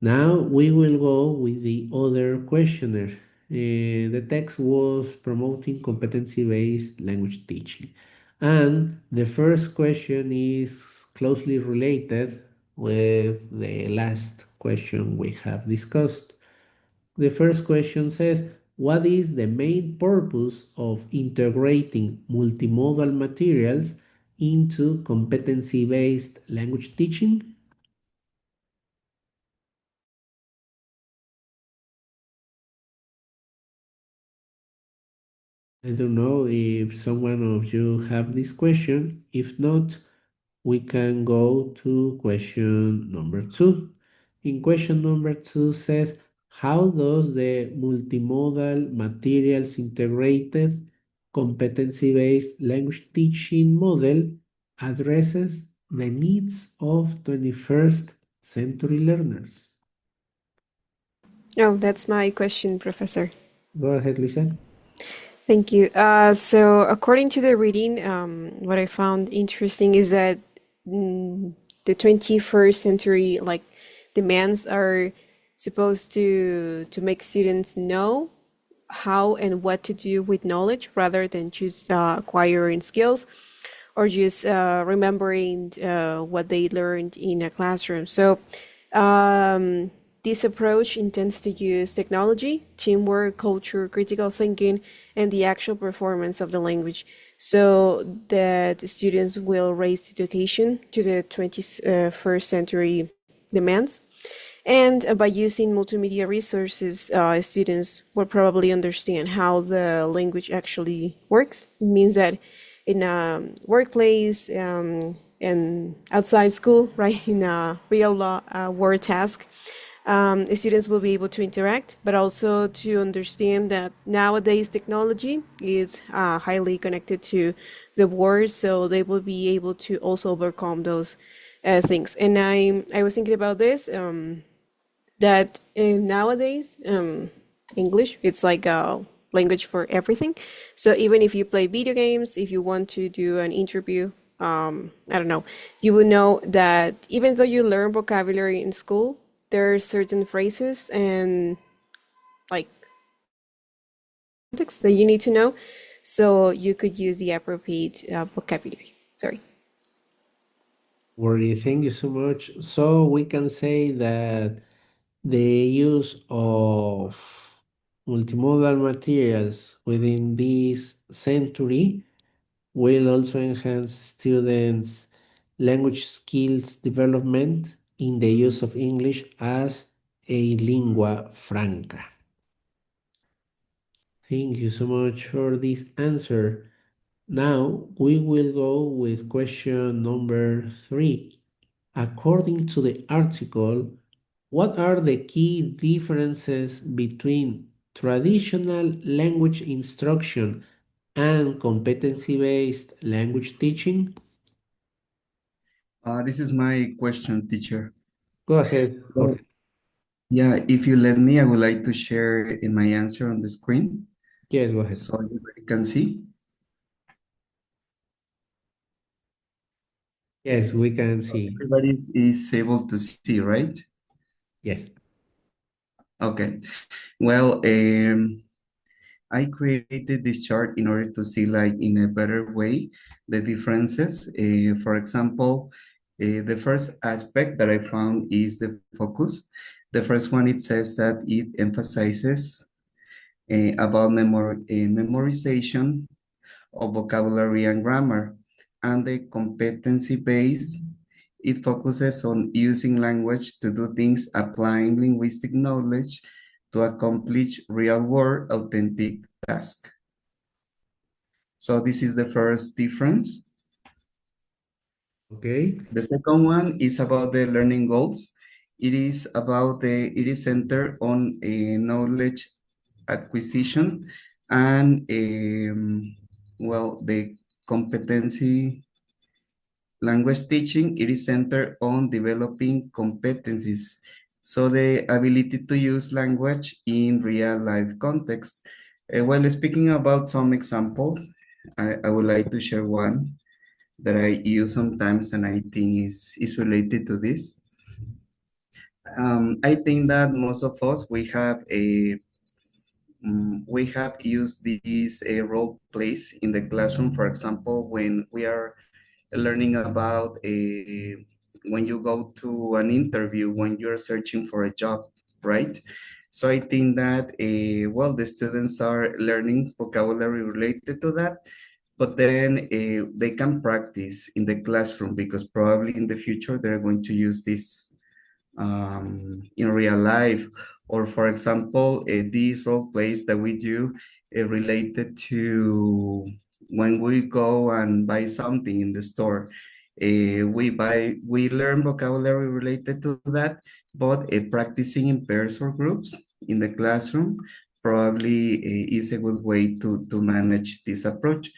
Now we will go with the other questionnaire. The text was promoting competency-based language teaching. And the first question is closely related with the last question we have discussed. The first question says, what is the main purpose of integrating multimodal materials into competency-based language teaching? I don't know if someone of you have this question. If not, we can go to question number two. In question number two says, how does the multimodal materials integrated competency-based language teaching model addresses the needs of 21st century learners? Oh, that's my question, Professor. Go ahead, Lisa. Thank you. So, according to the reading, what I found interesting is that the 21st century like demands are supposed to make students know how and what to do with knowledge rather than just acquiring skills or just remembering what they learned in a classroom. So, um, this approach intends to use technology, teamwork, culture, critical thinking, and the actual performance of the language so that students will raise education to the 21st century demands. And by using multimedia resources, students will probably understand how the language actually works. It means that in a workplace and outside school, right, in a real world task, students will be able to interact, but also to understand that nowadays technology is highly connected to the world, so they will be able to also overcome those things. And I was thinking about this. That nowadays English it's like a language for everything. So even if you play video games, if you want to do an interview, I don't know, you will know that even though you learn vocabulary in school, there are certain phrases and like context that you need to know, so you could use the appropriate vocabulary. Sorry. Worry, thank you so much. So we can say that the use of multimodal materials within this century will also enhance students' language skills development in the use of English as a lingua franca. Thank you so much for this answer. Now we will go with question number three. According to the article, what are the key differences between traditional language instruction and competency-based language teaching? This is my question, teacher. Go ahead, Well, Jorge. yeah, if you let me, I would like to share in my answer on the screen Yes, go ahead. so everybody can see. Yes, we can see. Everybody is able to see, right? Yes. Okay. Well, I created this chart in order to see like in a better way the differences. For example, the first aspect that I found is the focus. The first one, it says that it emphasizes about memorization of vocabulary and grammar. And the competency base, it focuses on using language to do things, applying linguistic knowledge to accomplish real-world authentic tasks. So this is the first difference. Okay. The second one is about the learning goals. it is centered on knowledge acquisition and the competency language teaching. It is centered on developing competencies. So the ability to use language in real life context. While speaking about some examples, I would like to share one that I use sometimes and I think is related to this. I think that most of us we have used these role plays in the classroom. For example, when we are learning about when you go to an interview, when you're searching for a job, right? So I think that the students are learning vocabulary related to that, but then they can practice in the classroom because probably in the future they're going to use this in real life. Or for example, these role plays that we do related to when we go and buy something in the store. We learn vocabulary related to that, but practicing in pairs or groups in the classroom probably is a good way to manage this approach.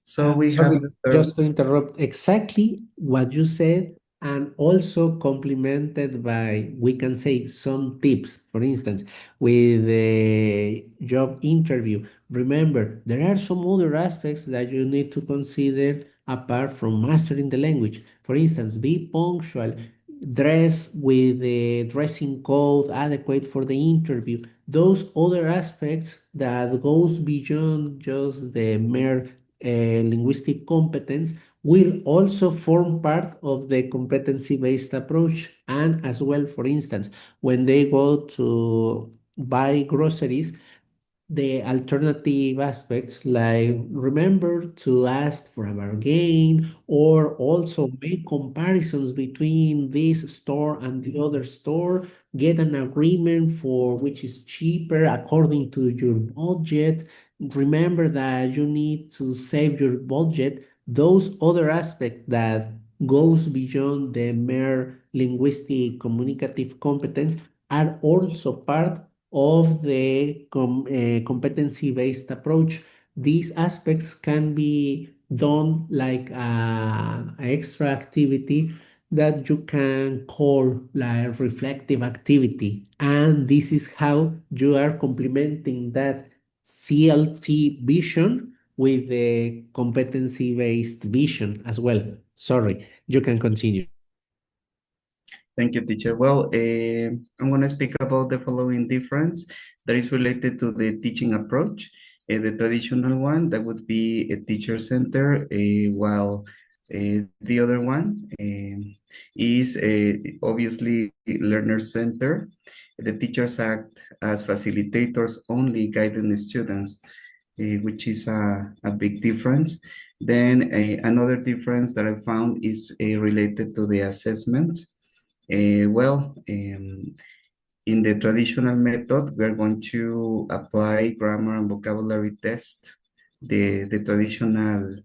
So we have Sorry, the third. just to interrupt, exactly what you said, and also complemented by, we can say, some tips. For instance, with the job interview, remember, there are some other aspects that you need to consider apart from mastering the language. For instance, be punctual, dress with the dressing code adequate for the interview. Those other aspects that goes beyond just the mere linguistic competence will also form part of the competency-based approach. And as well, for instance, when they go to buy groceries, the alternative aspects, like remember to ask for a bargain, or also make comparisons between this store and the other store, get an agreement for which is cheaper according to your budget. Remember that you need to save your budget. Those other aspects that goes beyond the mere linguistic communicative competence are also part of the competency-based approach. These aspects can be done like an extra activity that you can call like reflective activity. And this is how you are complementing that CLT vision with the competency-based vision as well. Sorry, you can continue. Thank you, teacher. Well, I'm going to speak about the following difference that is related to the teaching approach. The traditional one, that would be a teacher center, while the other one is obviously learner center. The teachers act as facilitators, only guiding the students, which is a big difference. Then another difference that I found is related to the assessment. In the traditional method, we're going to apply grammar and vocabulary test, the traditional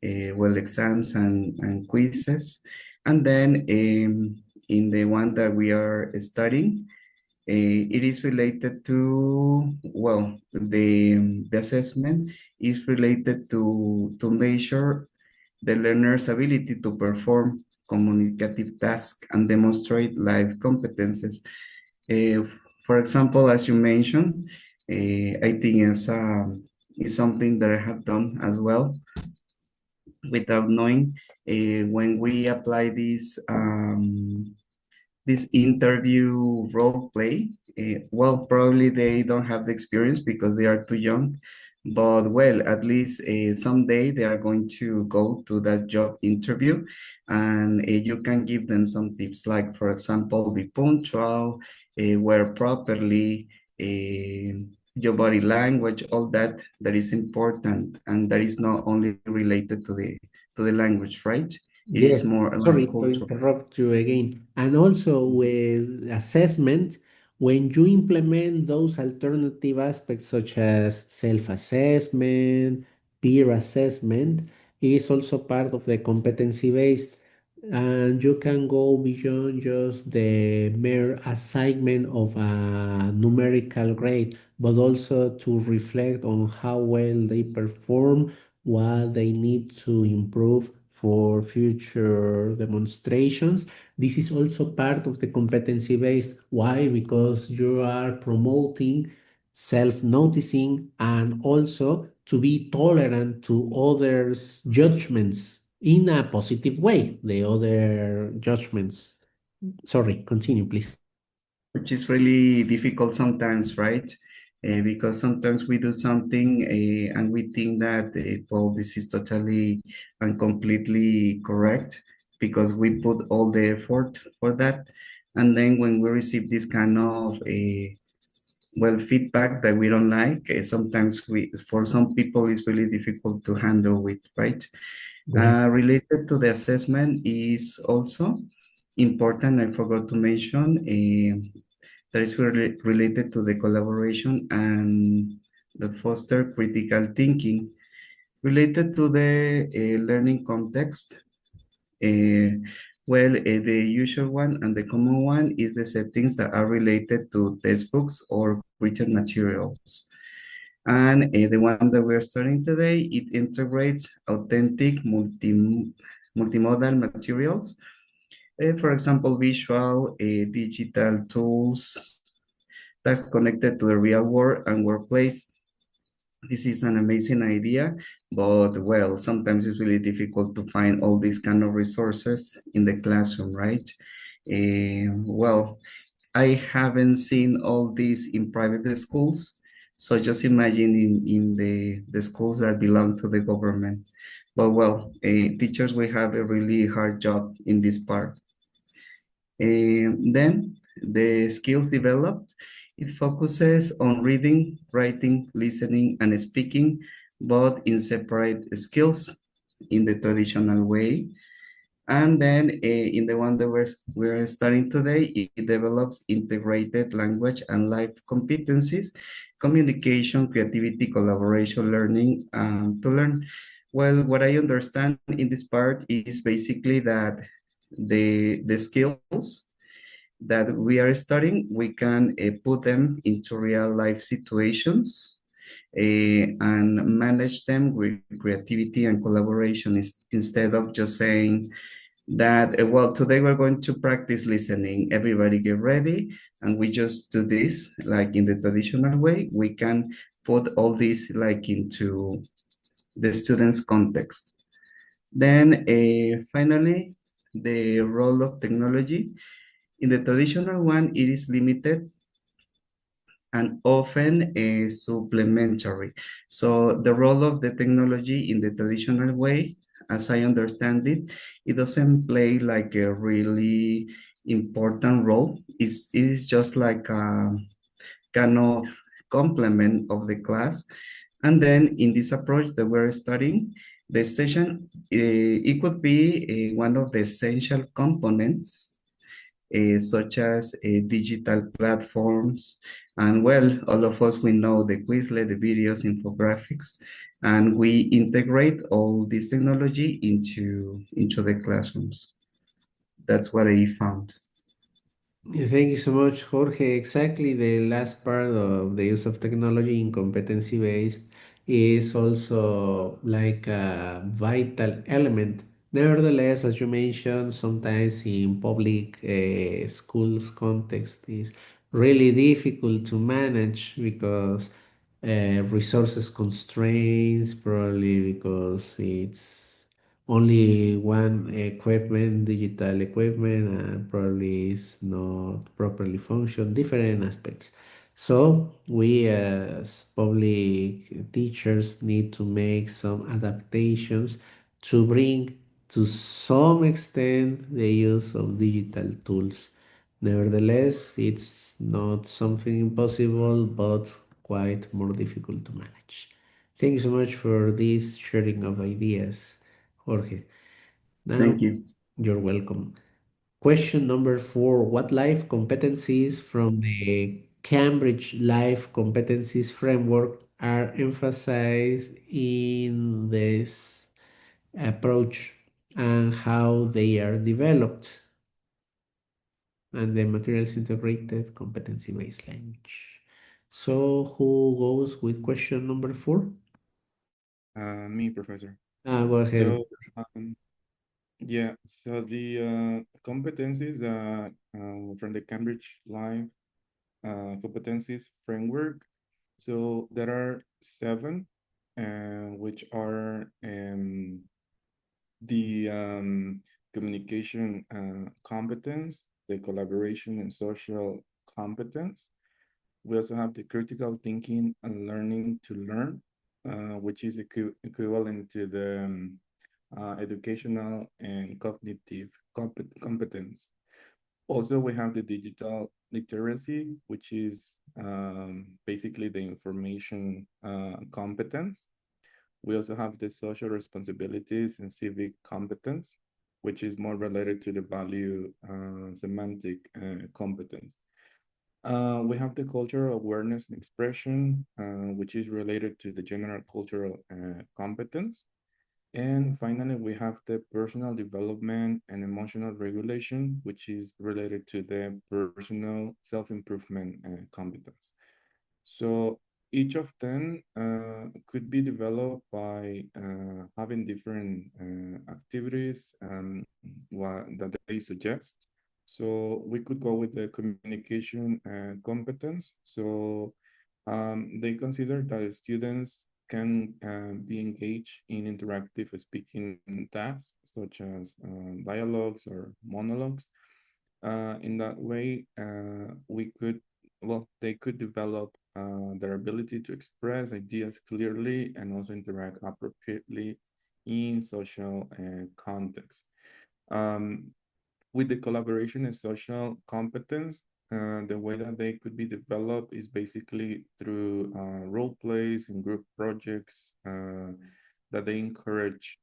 exams and quizzes. And then in the one that we are studying, it is related to, the assessment is related to measure the learner's ability to perform communicative tasks and demonstrate life competences. Uh, for example, as you mentioned, I think it's something that I have done as well without knowing. When we apply this interview role play, probably they don't have the experience because they are too young, but at least someday they are going to go to that job interview, and you can give them some tips, like, for example, be punctual, wear properly, your body language, all that is important, and that is not only related to the language, right? It is Yes, more like sorry to culture. interrupt you again. And also with assessment, when you implement those alternative aspects such as self-assessment, peer assessment, it is also part of the competency-based. and you can go beyond just the mere assignment of a numerical grade, but also to reflect on how well they perform, what they need to improve for future demonstrations. This is also part of the competency based. Why? Because you are promoting self-noticing and also to be tolerant to others' judgments in a positive way, the other judgments. Sorry, continue, please. Which is really difficult sometimes, right? Because sometimes we do something and we think that, well, this is totally and completely correct because we put all the effort for that. And then when we receive this kind of well, feedback that we don't like, sometimes for some people, it's really difficult to handle with, right? Right. Related to the assessment is also important. I forgot to mention that is related to the collaboration and that foster critical thinking. Related to the learning context, uh, well, the usual one and the common one is the settings that are related to textbooks or written materials. And the one that we're studying today, it integrates authentic multimodal materials. For example, visual, digital tools that's connected to the real world and workplace. This is an amazing idea, but well, sometimes it's really difficult to find all these kind of resources in the classroom, right? Well, I haven't seen all these in private schools. So just imagine in the schools that belong to the government. But well, teachers will have a really hard job in this part. Then the skills developed, it focuses on reading, writing, listening, and speaking, but in separate skills in the traditional way. And then in the one that we're studying today, it develops integrated language and life competencies, communication, creativity, collaboration, learning, to learn. Well, what I understand in this part is basically that the skills that we are studying, we can put them into real life situations and manage them with creativity and collaboration instead of just saying that, well, today we're going to practice listening. Everybody get ready, and we just do this like in the traditional way. We can put all this like into the students' context. Then finally, the role of technology. In the traditional one, it is limited and often supplementary. So the role of the technology in the traditional way, as I understand it, it doesn't play like a really important role. It is just like a kind of complement of the class. And then in this approach that we're studying, the session, it could be one of the essential components such as digital platforms. And well, all of us, we know the Quizlet, the videos, infographics, and we integrate all this technology into the classrooms. That's what I found. Yeah, thank you so much, Jorge. Exactly, the last part of the use of technology in competency based is also like a vital element. Nevertheless, as you mentioned, sometimes in public schools context is really difficult to manage because resources constraints, probably because it's only one equipment, digital equipment, and probably is not properly function, different aspects. So we as public teachers need to make some adaptations to bring to some extent the use of digital tools. Nevertheless, it's not something impossible, but quite more difficult to manage. Thank you so much for this sharing of ideas, Jorge. Now, Thank you. you're welcome. Question number 4. What life competencies from the Cambridge Life Competencies Framework are emphasized in this approach? and how they are developed, and the materials integrated competency-based language. So who goes with question number 4? Me, Professor. Go ahead. So, yeah, so the competencies from the Cambridge Life competencies framework. So there are 7, which are the communication competence, the collaboration and social competence. We also have the critical thinking and learning to learn, which is equivalent to the educational and cognitive competence. Also, we have the digital literacy, which is basically the information competence. We also have the social responsibilities and civic competence, which is more related to the value semantic competence. We have the cultural awareness and expression, which is related to the general cultural competence. And finally, we have the personal development and emotional regulation, which is related to the personal self-improvement competence. So each of them could be developed by having different activities that they suggest. So we could go with the communication competence. So they consider that students can be engaged in interactive speaking tasks, such as dialogues or monologues. In that way, they could develop their ability to express ideas clearly and also interact appropriately in social context. Um, with the collaboration and social competence, the way that they could be developed is basically through role plays and group projects that they encourage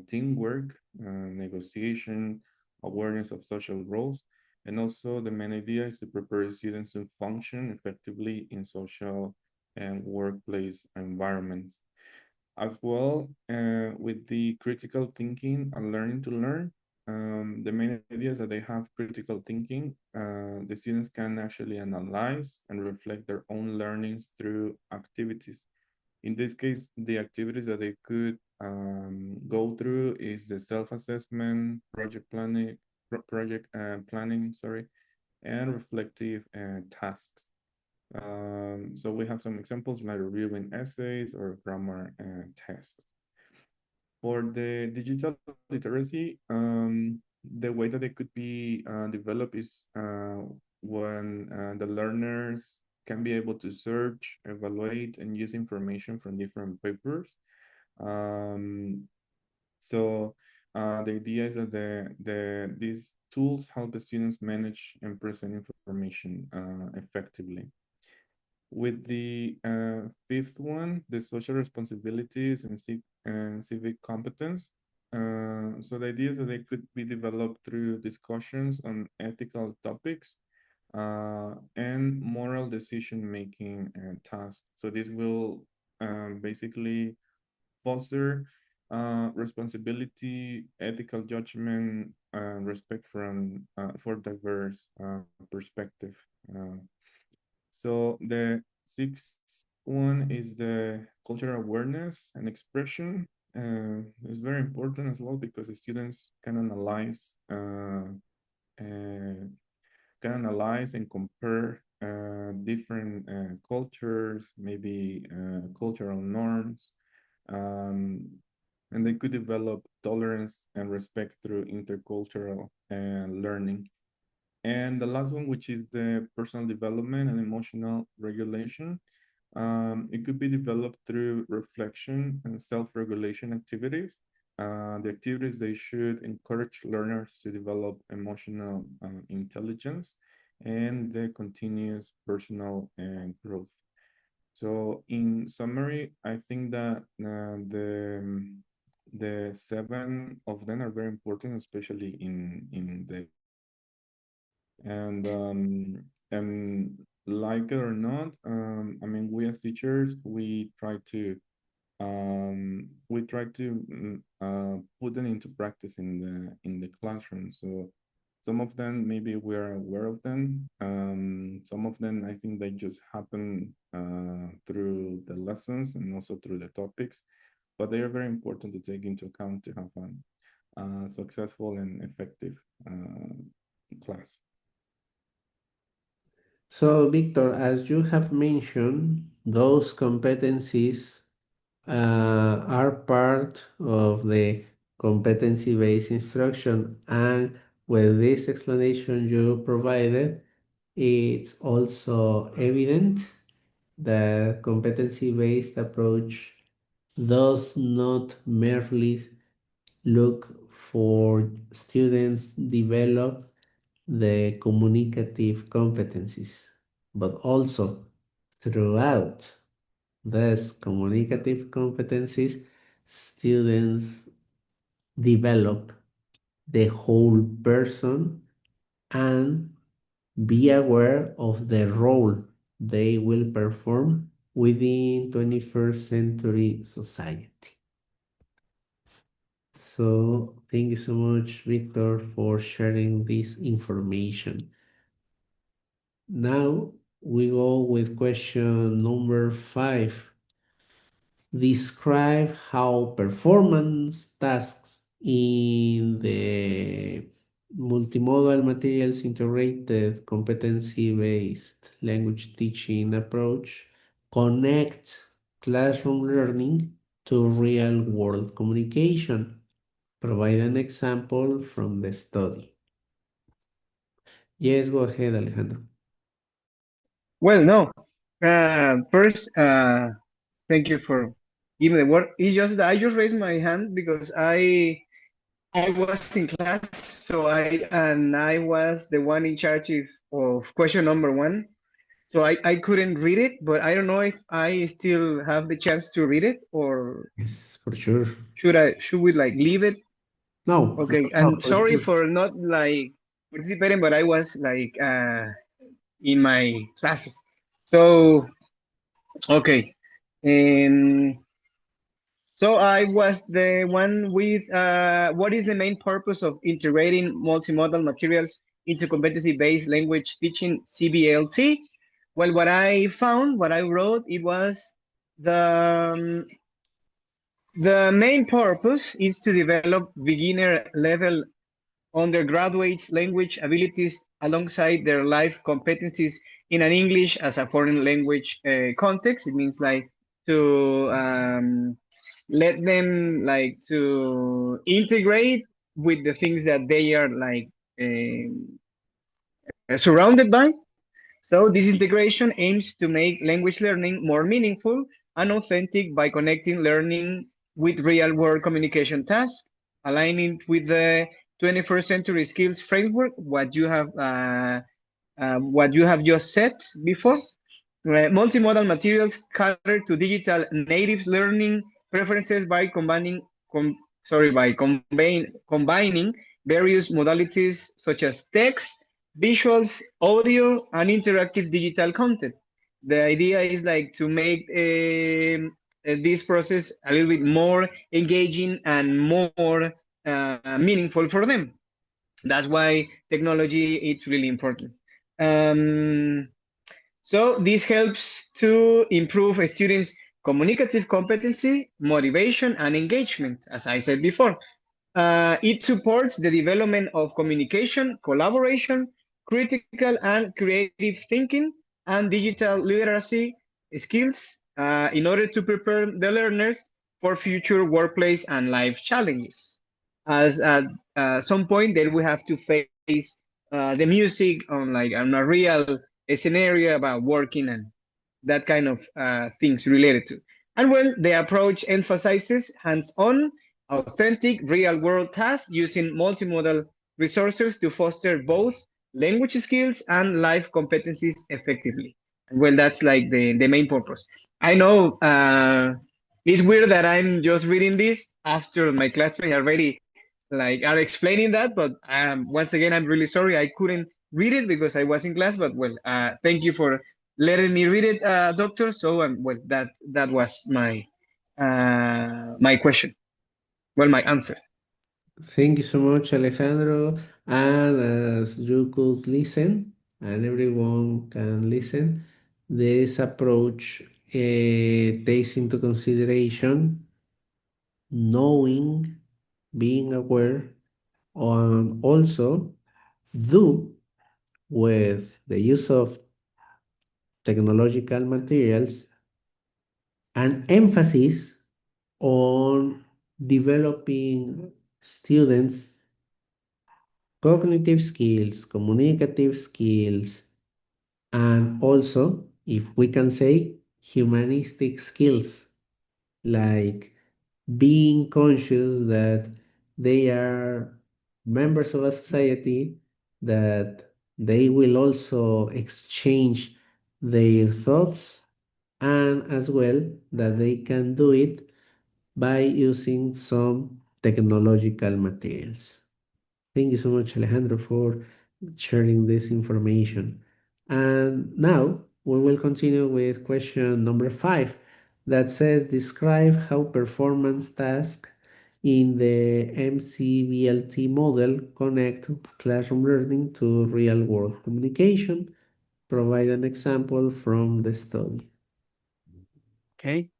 teamwork, negotiation, awareness of social roles, and also the main idea is to prepare students to function effectively in social and workplace environments. As well, with the critical thinking and learning to learn, the main idea is that they have critical thinking. The students can actually analyze and reflect their own learnings through activities. In this case, the activities that they could go through is the self-assessment, project planning, sorry, and reflective tasks. So we have some examples like reviewing essays or grammar tests. For the digital literacy, the way that it could be developed is when the learners can be able to search, evaluate, and use information from different papers. Um, so the idea is that these tools help the students manage and present information effectively. With the fifth one, the social responsibilities and civic competence. So the idea is that they could be developed through discussions on ethical topics and moral decision-making tasks. So this will basically foster responsibility, ethical judgment, respect for diverse perspective. Uh, so the sixth one is the cultural awareness and expression. It's very important as well because the students uh, can analyze and compare different cultures, maybe cultural norms, um, and they could develop tolerance and respect through intercultural learning. And the last one, which is the personal development and emotional regulation, it could be developed through reflection and self-regulation activities. The activities, they should encourage learners to develop emotional intelligence and the continuous personal growth. So in summary, I think that the 7 of them are very important, especially in the and like it or not, I mean, we as teachers, we try to we try to put them into practice in the classroom. So some of them maybe we're aware of them. Some of them I think they just happen through the lessons and also through the topics, but they are very important to take into account to have a successful and effective class. So, Victor, as you have mentioned, those competencies are part of the competency-based instruction, and with this explanation you provided, it's also evident that competency-based approach does not merely look for students develop the communicative competencies, but also throughout these communicative competencies, students develop the whole person and be aware of the role they will perform within 21st century society. So thank you so much, Victor, for sharing this information. Now we go with question number 5. Describe how performance tasks in the multimodal materials integrated competency-based language teaching approach connect classroom learning to real-world communication. Provide an example from the study. Yes, go ahead, Alejandro. Well, no. First, thank you for giving the word. It's just that I just raised my hand because I was in class, so I was the one in charge of question number 1. So I couldn't read it, but I don't know if I still have the chance to read it, or Yes, for sure. should we like leave it? No, Okay, no, and for sorry sure. for not like participating, but I was like in my classes. So okay. Um, so I was the one with what is the main purpose of integrating multimodal materials into competency-based language teaching, CBLT? Well, what I found, what I wrote, it was the the main purpose is to develop beginner level undergraduates' language abilities alongside their life competencies in an English as a foreign language context. It means like to let them like to integrate with the things that they are like surrounded by. So this integration aims to make language learning more meaningful and authentic by connecting learning with real-world communication tasks, aligning with the 21st century skills framework, what you have just said before. Multimodal materials cater to digital natives learning preferences by combining various modalities such as text, visuals, audio, and interactive digital content. The idea is like to make this process a little bit more engaging and more meaningful for them. That's why technology is really important. Um, so this helps to improve a student's communicative competency, motivation, and engagement, as I said before. It supports the development of communication, collaboration, critical and creative thinking, and digital literacy skills in order to prepare the learners for future workplace and life challenges. As at some point, then we have to face the music on a real scenario about working and that kind of things related to. And well, the approach emphasizes hands-on, authentic, real-world tasks using multimodal resources to foster both language skills and life competencies effectively. And well, that's like the main purpose. I know it's weird that I'm just reading this after my classmates already like are explaining that, but once again, I'm really sorry I couldn't read it because I was in class. But well, thank you for letting me read it, doctor. So well, that was my my question. Well, my answer. Thank you so much, Alejandro. And as you could listen, and everyone can listen, this approach takes into consideration knowing, being aware, and also do with the use of technological materials and emphasis on developing students' cognitive skills, communicative skills, and also, if we can say, humanistic skills, like being conscious that they are members of a society, that they will also exchange their thoughts, and as well that they can do it by using some technological materials. Thank you so much, Alejandro, for sharing this information. And now we will continue with question number 5 that says describe how performance tasks in the MCBLT model connect classroom learning to real world communication. Provide an example from the study. Okay.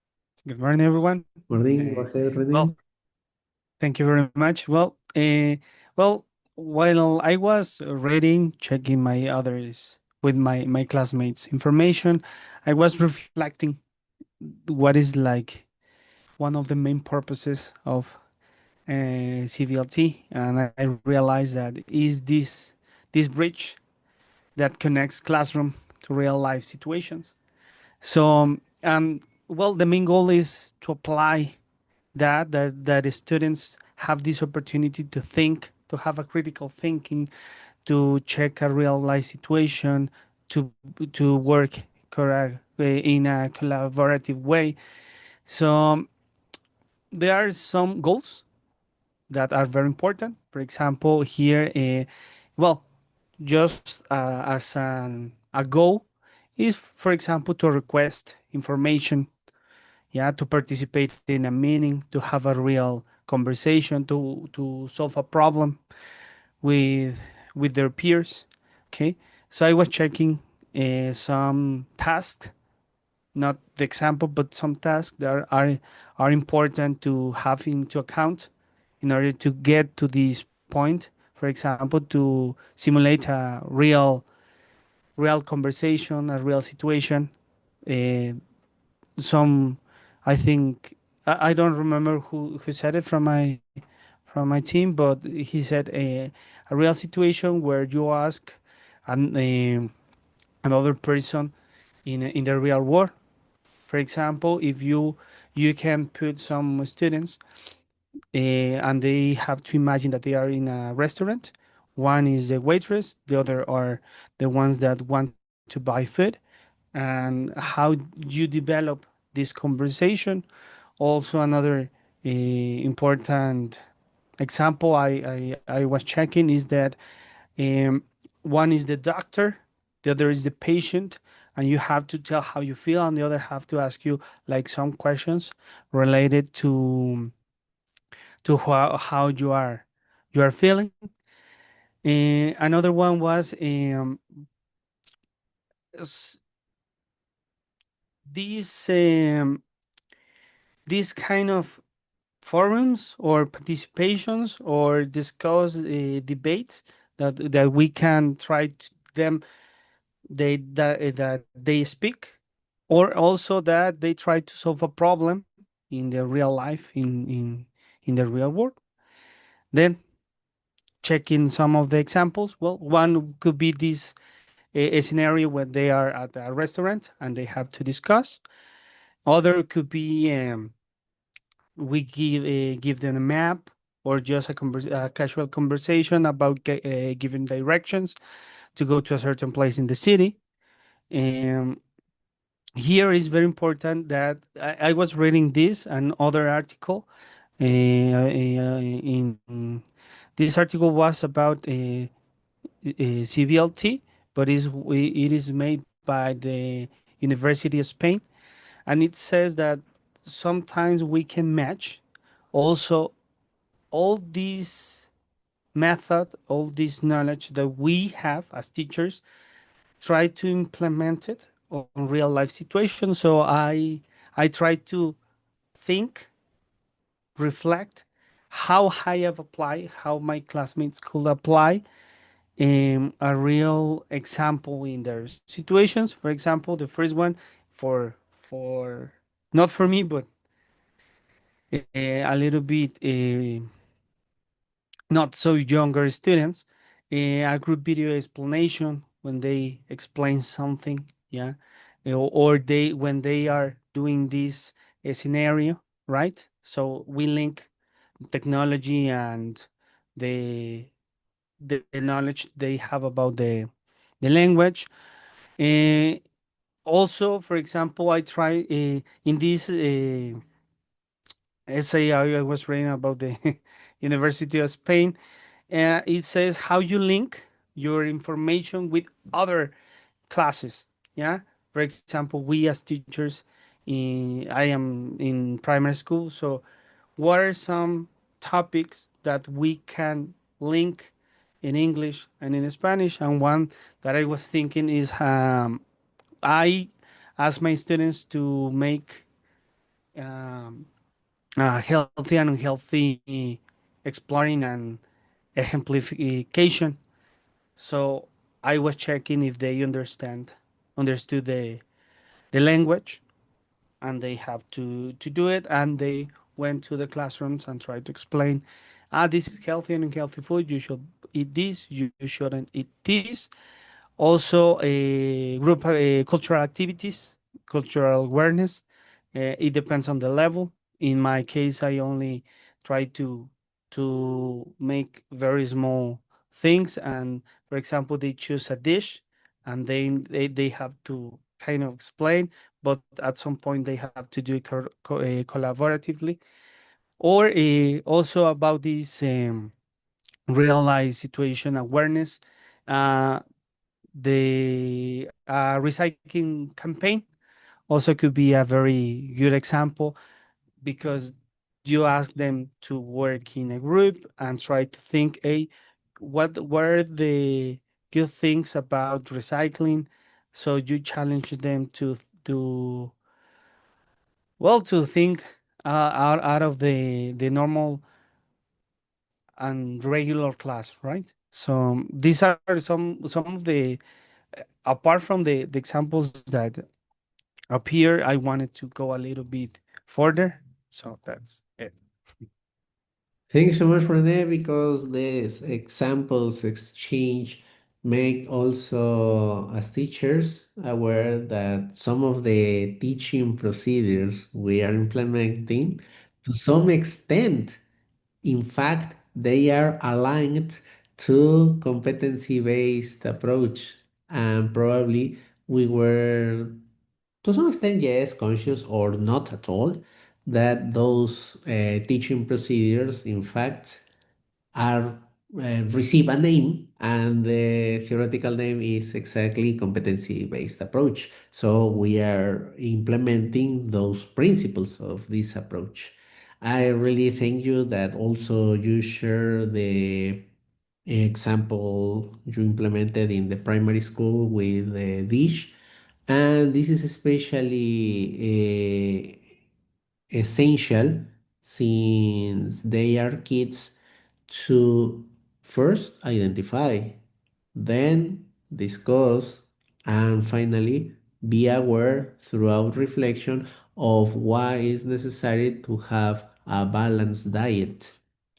Good morning, everyone. Morning, go ahead, Well, René. thank you very much. Well, while I was reading, checking my others with my classmates' information, I was reflecting what is like one of the main purposes of CVLT, and I realized that is this bridge that connects classroom to real life situations. So, the main goal is to apply that the students have this opportunity to think, to have a critical thinking, to check a real life situation, to to work correct in a collaborative way. So there are some goals that are very important. For example, here, well, just as a goal is, for example, to request information, yeah, to participate in a meeting, to have a real conversation, to solve a problem with with their peers. Okay, so I was checking some tasks, not the example, but some tasks that are important to have into account in order to get to this point. For example, to simulate a real conversation, a real situation. Uh, some, I think, I don't remember who said it from my team, but he said a real situation where you ask an, another person in the real world. For example, if you can put some students and they have to imagine that they are in a restaurant. One is the waitress, the other are the ones that want to buy food, and how you develop this conversation. Also, another important example I was checking is that um, one is the doctor, the other is the patient, and you have to tell how you feel, and the other have to ask you like some questions related to how you are feeling. Another one was s- these these kind of forums or participations or discuss debates that we can try to them that they speak, or also that they try to solve a problem in the real life in the real world. Then checking some of the examples. Well, one could be this a scenario where they are at a restaurant and they have to discuss. Other could be we give them a map or just a casual conversation about giving directions to go to a certain place in the city. Um, Here is very important that I was reading this and other article. In this article was about CBLT, but it is made by the University of Spain, and it says that sometimes we can match also all these method, all this knowledge that we have as teachers, try to implement it on real life situations. So I try to think, reflect how I have applied, how my classmates could apply a real example in their situations. For example, the first one for not for me, but a little bit not so younger students, a group video explanation when they explain something, yeah, or they when they are doing this scenario, right? So we link technology and the the knowledge they have about the language. Uh, Also, for example, I try in this essay I was reading about the University of Spain. It says how you link your information with other classes. Yeah, for example, we as teachers, I am in primary school, so what are some topics that we can link in English and in Spanish? And one that I was thinking is I ask my students to make um, healthy and unhealthy exploring and exemplification. So I was checking if they understood the language, and they have to do it. And they went to the classrooms and tried to explain, this is healthy and unhealthy food. You should eat this. You shouldn't eat this. Also, a group cultural activities, cultural awareness. It depends on the level. In my case, I only try to make very small things. And for example, they choose a dish, and they have to kind of explain, but at some point they have to do it collaboratively. Or also about this real life situation awareness. Uh, the recycling campaign also could be a very good example, because you ask them to work in a group and try to think, hey, what were the good things about recycling? So you challenge them to to think out of the normal and regular class, right? So these are some of the, apart from the examples that appear, I wanted to go a little bit further. So that's it. Thank you so much, Rene, because these examples exchange make also as teachers aware that some of the teaching procedures we are implementing to some extent, in fact, they are aligned to competency-based approach. And probably we were to some extent, yes, conscious or not at all, that those teaching procedures, in fact, are receive a name, and the theoretical name is exactly competency-based approach. So we are implementing those principles of this approach. I really thank you that also you share the example you implemented in the primary school with the dish, and this is especially essential since they are kids to first identify, then discuss, and finally be aware throughout reflection of why it's necessary to have a balanced diet.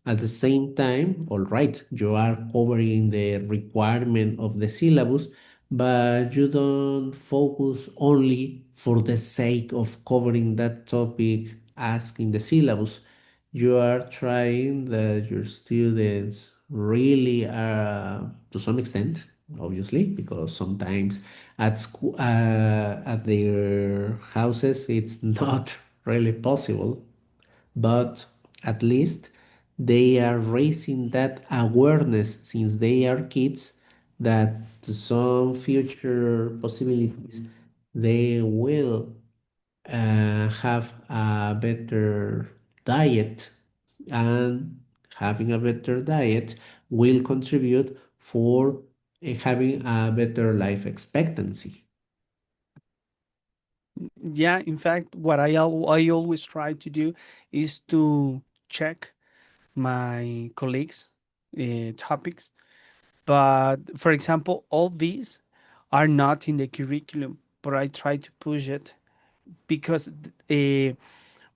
At the same time, all right, you are covering the requirement of the syllabus, but you don't focus only for the sake of covering that topic as in the syllabus. You are trying that your students really are, to some extent, obviously, because sometimes at school, at their houses, it's not really possible, but at least they are raising that awareness since they are kids, that some future possibilities they will have a better diet, and having a better diet will contribute for having a better life expectancy. Yeah, in fact, what I always try to do is to check my colleagues' topics. But for example, all these are not in the curriculum, but I try to push it because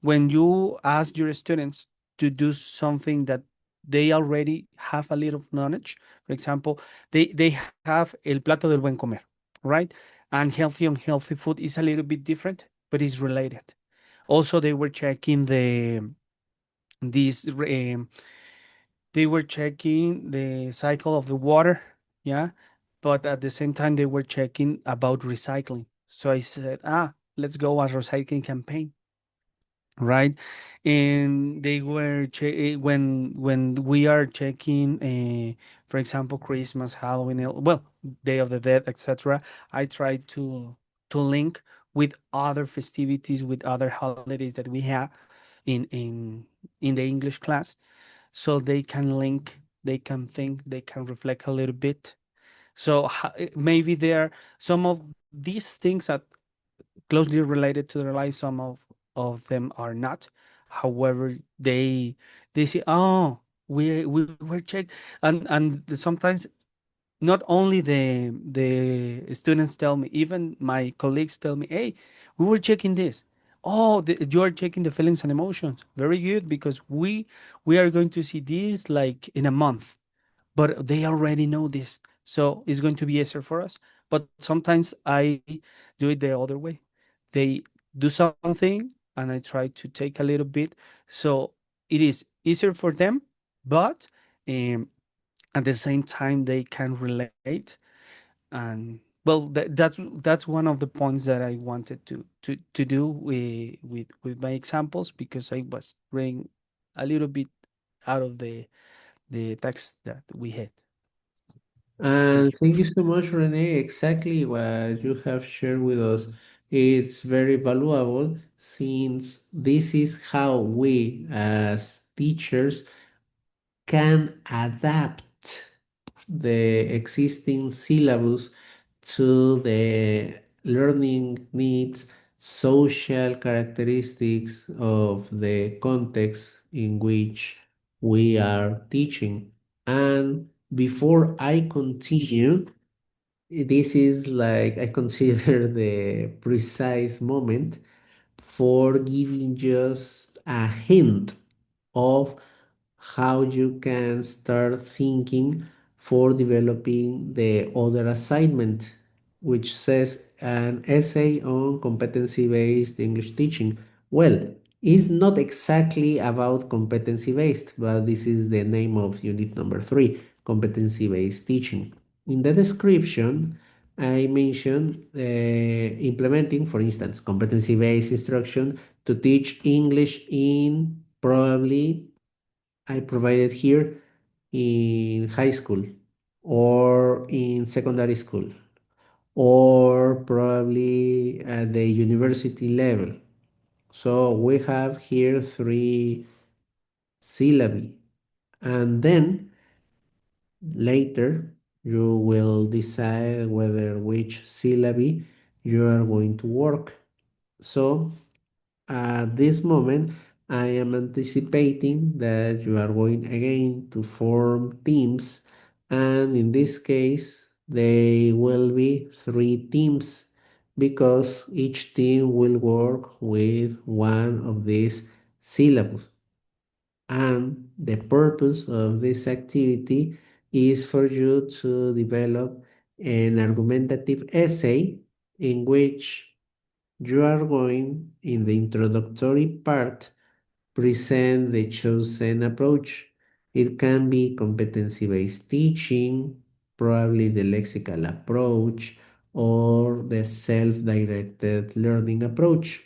when you ask your students to do something that they already have a little knowledge, for example, they have el plato del buen comer, right? And healthy unhealthy food is a little bit different, but it's related. Also, they were checking these they were checking the cycle of the water, yeah, but at the same time they were checking about recycling. So I said, let's go a recycling campaign, right? And they were when we are checking, for example, Christmas, Halloween, well, Day of the Dead, etc. I try to link with other festivities, with other holidays that we have in the English class, so they can link, they can think, they can reflect a little bit. So maybe there are some of these things that closely related to their life. Some of them are not. However, they say, "Oh, we were checked," and sometimes not only the students tell me, even my colleagues tell me, "Hey, we were checking this. Oh, you are checking the feelings and emotions. Very good, because we are going to see this like in a month, but they already know this, so it's going to be easier for us." But sometimes I do it the other way. They do something, and I try to take a little bit, so it is easier for them, but um, at the same time they can relate. And well, that's one of the points that I wanted to do with my examples, because I was reading a little bit out of the text that we had. And Thank you. thank you so much, Renee. Exactly what you have shared with us. It's very valuable, since this is how we as teachers can adapt the existing syllabus to the learning needs, social characteristics of the context in which we are teaching. And before I continue, this is like I consider the precise moment for giving just a hint of how you can start thinking for developing the other assignment, which says an essay on competency-based English teaching. Well, it's not exactly about competency-based, but this is the name of unit number 3, competency-based teaching. In the description, I mentioned implementing, for instance, competency-based instruction to teach English in, probably I provided here, in high school or in secondary school, or probably at the university level. So we have here 3 syllabi, and then later you will decide whether which syllabi you are going to work. So at this moment, I am anticipating that you are going again to form teams, and in this case, they will be 3 teams, because each team will work with one of these syllables. And the purpose of this activity is for you to develop an argumentative essay in which you are going, in the introductory part, present the chosen approach. It can be competency-based teaching, probably the lexical approach, or the self-directed learning approach.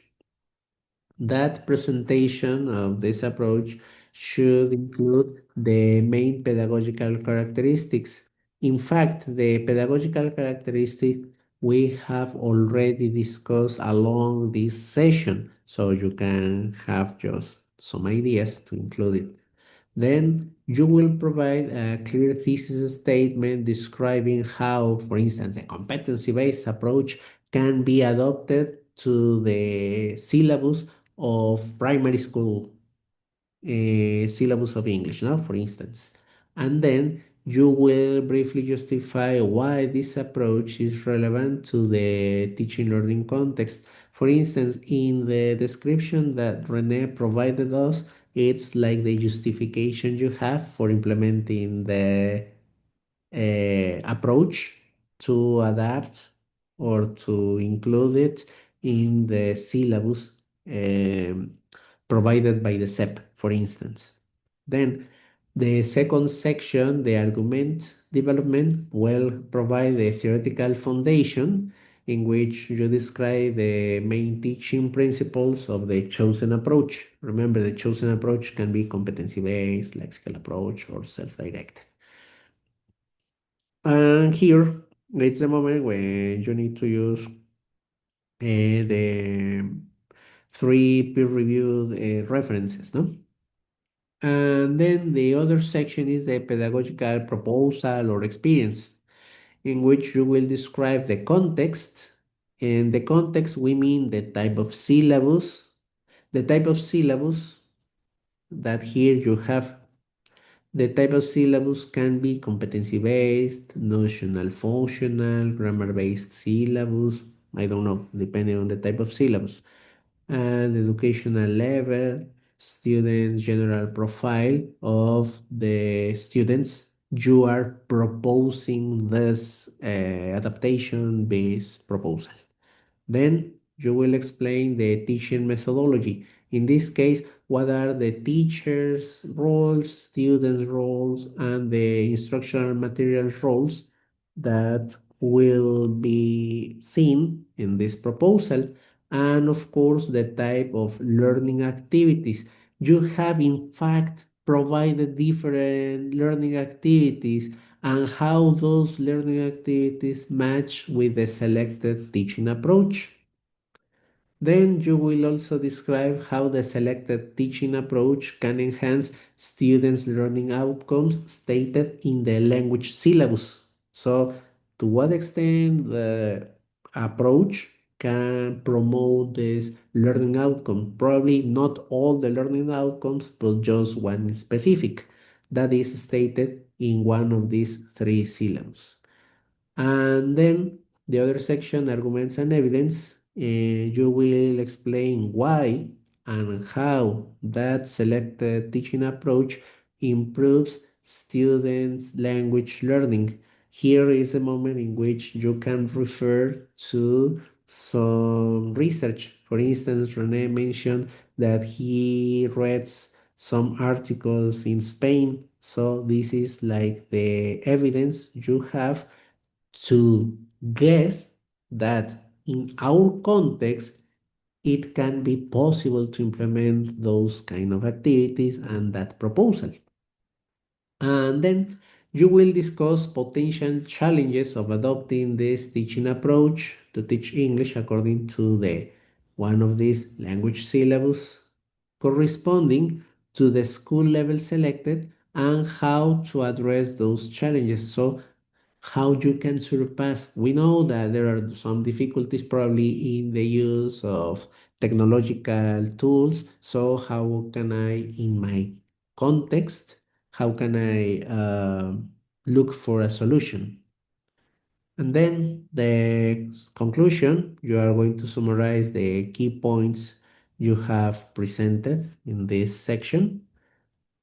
That presentation of this approach should include the main pedagogical characteristics. In fact, the pedagogical characteristics we have already discussed along this session, so you can have just some ideas to include it. Then you will provide a clear thesis statement describing how, for instance, a competency-based approach can be adopted to the syllabus of primary school syllabus of English, now, for instance. And then you will briefly justify why this approach is relevant to the teaching learning context. For instance, in the description that Rene provided us, it's like the justification you have for implementing the approach to adapt or to include it in the syllabus um, provided by the SEP, for instance. Then the second section, the argument development, will provide a theoretical foundation in which you describe the main teaching principles of the chosen approach. Remember, the chosen approach can be competency-based, lexical approach, or self-directed. And here, it's the moment when you need to use the three peer-reviewed references, no? And then the other section is the pedagogical proposal or experience, in which you will describe the context. In the context, we mean the type of syllabus, the type of syllabus that here you have. The type of syllabus can be competency-based, notional functional, grammar-based syllabus. I don't know, depending on the type of syllabus. And educational level, student general profile of the students. You are proposing this adaptation-based proposal. Then you will explain the teaching methodology. In this case, what are the teachers' roles, students' roles, and the instructional materials roles that will be seen in this proposal. And of course, the type of learning activities. You have, in fact, provided different learning activities and how those learning activities match with the selected teaching approach. Then you will also describe how the selected teaching approach can enhance students' learning outcomes stated in the language syllabus. So, to what extent the approach can promote this learning outcome? Probably not all the learning outcomes, but just one specific that is stated in one of these three syllables. And then the other section, arguments and evidence, you will explain why and how that selected teaching approach improves students' language learning. Here is a moment in which you can refer to some research. For instance, Rene mentioned that he reads some articles in Spain. So this is like the evidence you have to guess that in our context, it can be possible to implement those kind of activities and that proposal. And then you will discuss potential challenges of adopting this teaching approach to teach English according to the one of these language syllabus corresponding to the school level selected and how to address those challenges. So how you can surpass. We know that there are some difficulties probably in the use of technological tools. So how can I, in my context, how can I look for a solution? And then the conclusion, you are going to summarize the key points you have presented in this section.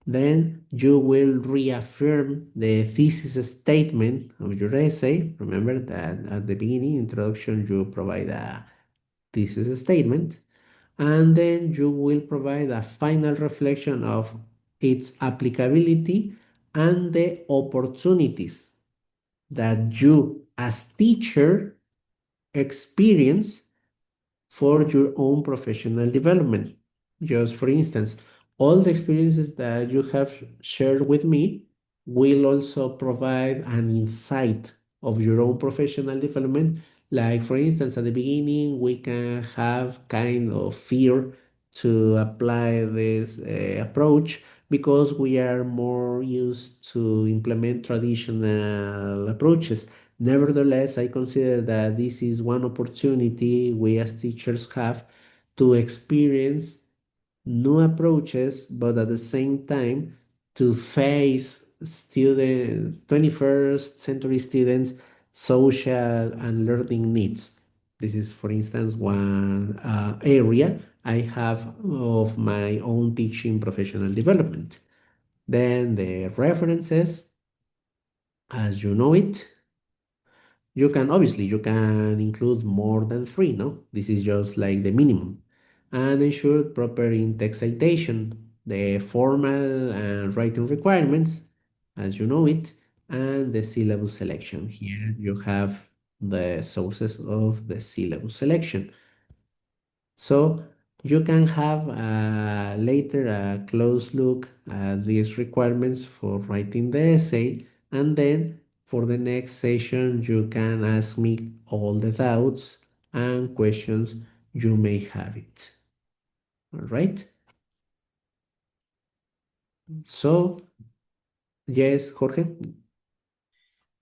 Then you will reaffirm the thesis statement of your essay. Remember that at the beginning, introduction, you provide a thesis statement. And then you will provide a final reflection of its applicability and the opportunities that you as teacher experience for your own professional development. Just for instance, all the experiences that you have shared with me will also provide an insight of your own professional development Like, for instance, at the beginning, we can have kind of fear to apply this approach because we are more used to implement traditional approaches. Nevertheless, I consider that this is one opportunity we as teachers have to experience new approaches, but at the same time to face students, 21st century students, social and learning needs. This is, for instance, one area I have of my own teaching professional development. Then the references, as you know it, you can obviously you can include more than three, no? This is just like the minimum. And ensure proper in-text citation, the formal and writing requirements, as you know it, and the syllabus selection. Here you have the sources of the syllabus selection. So you can have later a close look at these requirements for writing the essay, and then for the next session you can ask me all the doubts and questions you may have it. All right. So yes, Jorge.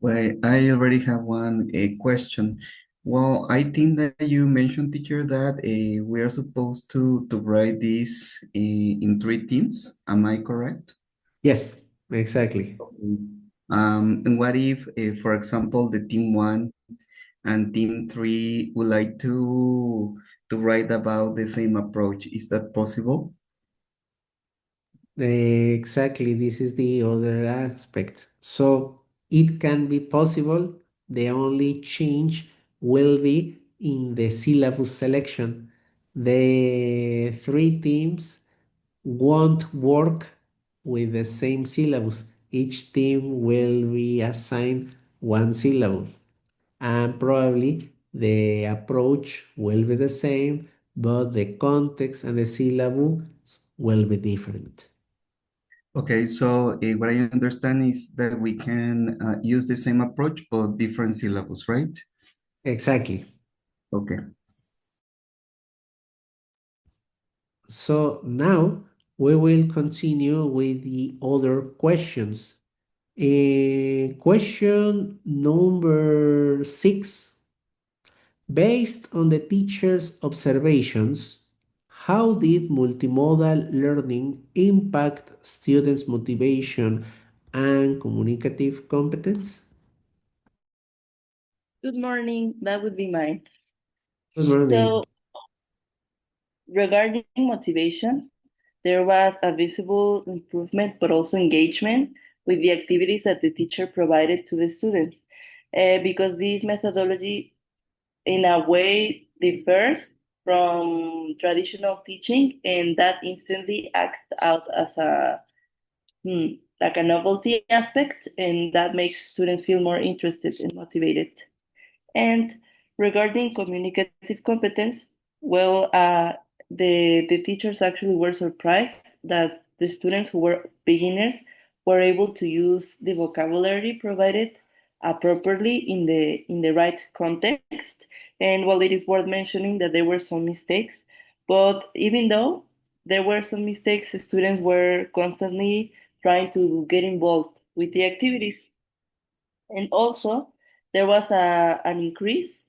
Well, I already have one question. Well, I think that you mentioned, teacher, that we are supposed to write this in three teams. Am I correct? Yes, exactly. And what if, for example, the team one and team three would like to write about the same approach? Is that possible? Exactly, this is the other aspect. So it can be possible. The only change will be in the syllabus selection. The three teams won't work with the same syllabus. Each team will be assigned one syllable, and probably the approach will be the same, but the context and the syllabus will be different. Okay, so what I understand is that we can use the same approach but different syllables, right? Exactly. Okay. So now we will continue with the other questions. Question number 6. Based on the teacher's observations, how did multimodal learning impact students' motivation and communicative competence? Good morning. That would be mine. Good morning. So, regarding motivation, there was a visible improvement, but also engagement with the activities that the teacher provided to the students. Because this methodology, in a way, differs from traditional teaching, and that instantly acts out as like a novelty aspect, and that makes students feel more interested and motivated. And regarding communicative competence, well, the teachers actually were surprised that the students who were beginners were able to use the vocabulary provided properly in the right context. And while it is worth mentioning that there were some mistakes, but even though there were some mistakes, the students were constantly trying to get involved with the activities. And also, there was an increase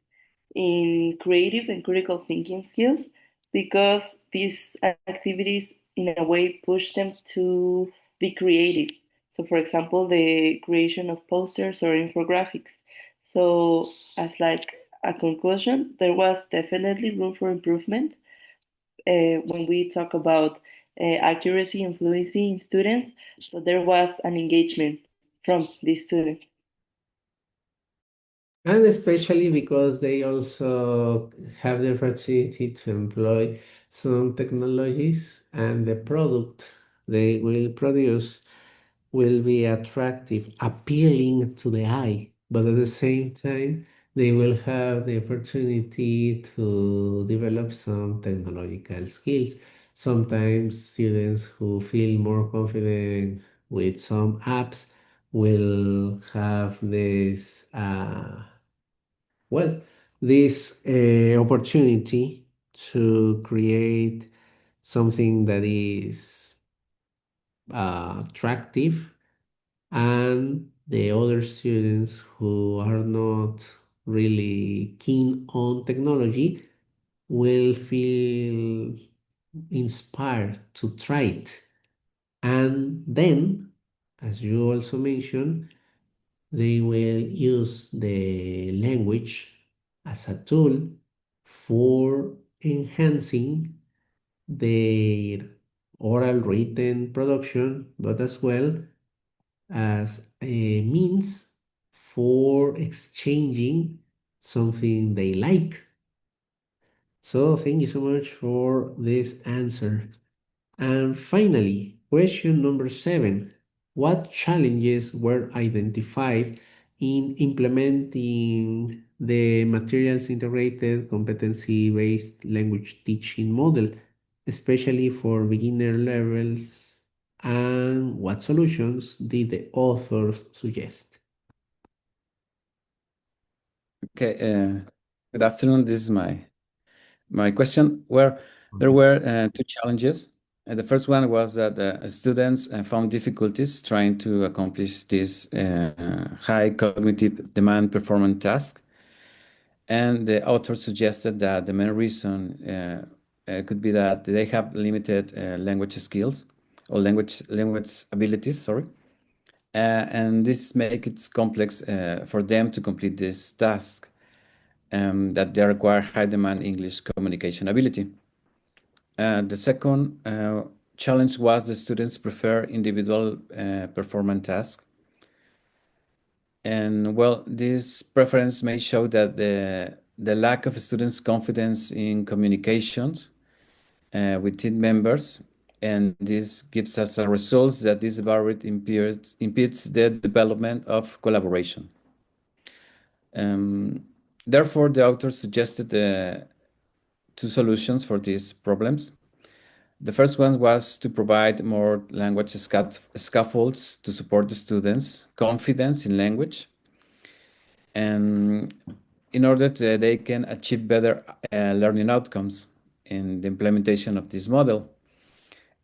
in creative and critical thinking skills because these activities, in a way, push them to be creative. So, for example, the creation of posters or infographics. So, as like a conclusion, there was definitely room for improvement when we talk about accuracy and fluency in students. So, there was an engagement from these students. And especially because they also have the opportunity to employ some technologies, and the product they will produce will be attractive, appealing to the eye, but at the same time, they will have the opportunity to develop some technological skills. Sometimes students who feel more confident with some apps will have this, well, this opportunity to create something that is attractive, and the other students who are not really keen on technology will feel inspired to try it. And then, as you also mentioned, they will use the language as a tool for enhancing their oral written production, but as well as a means for exchanging something they like. So, thank you so much for this answer. And finally, question number 7. What challenges were identified in implementing the materials integrated competency based language teaching model, especially for beginner levels? And what solutions did the authors suggest? Okay, good afternoon. This is my question. Where there were two challenges. The first one was that students found difficulties trying to accomplish this high cognitive demand performance task, and the author suggested that the main reason could be that they have limited language skills or language abilities. Sorry. And this makes it complex for them to complete this task, that they require high demand English communication ability. The second challenge was the students prefer individual performance tasks. And well, this preference may show that the lack of students' confidence in communications with team members, and this gives us a result that this barrier impedes the development of collaboration. Therefore, the author suggested two solutions for these problems. The first one was to provide more language scaffolds to support the students' confidence in language, and in order that they can achieve better learning outcomes in the implementation of this model.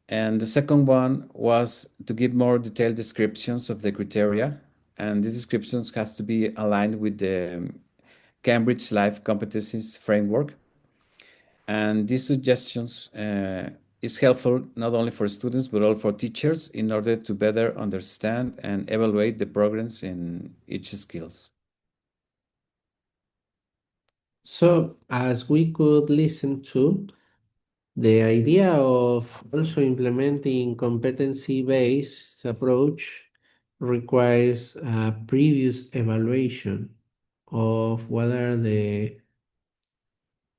And the second one was to give more detailed descriptions of the criteria, and these descriptions has to be aligned with the Cambridge Life Competencies Framework. And these suggestions is helpful not only for students but also for teachers in order to better understand and evaluate the progress in each skills. So, as we could listen to, the idea of also implementing competency-based approach requires a previous evaluation of what are the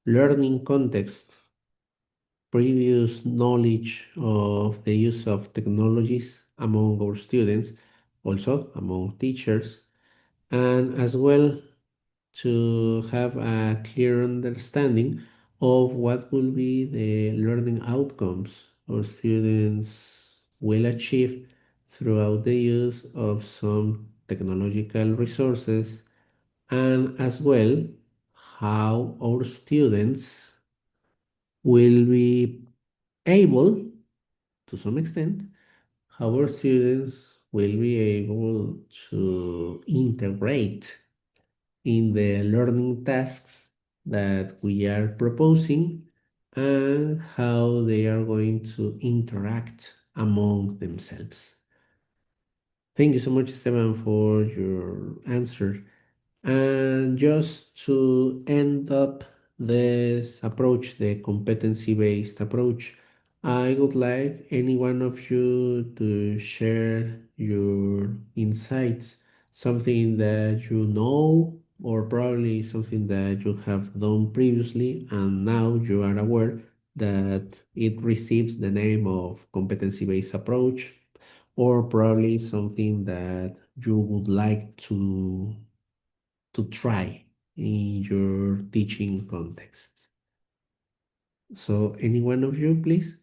learning context, previous knowledge of the use of technologies among our students, also among teachers, and as well to have a clear understanding of what will be the learning outcomes our students will achieve throughout the use of some technological resources, and as well how our students will be able, to some extent, how our students will be able to integrate in the learning tasks that we are proposing, and how they are going to interact among themselves. Thank you so much, Esteban, for your answer. And just to end up this approach, the competency-based approach, I would like any one of you to share your insights, something that you know, or probably something that you have done previously, and now you are aware that it receives the name of competency-based approach, or probably something that you would like to try in your teaching context. So, any one of you, please?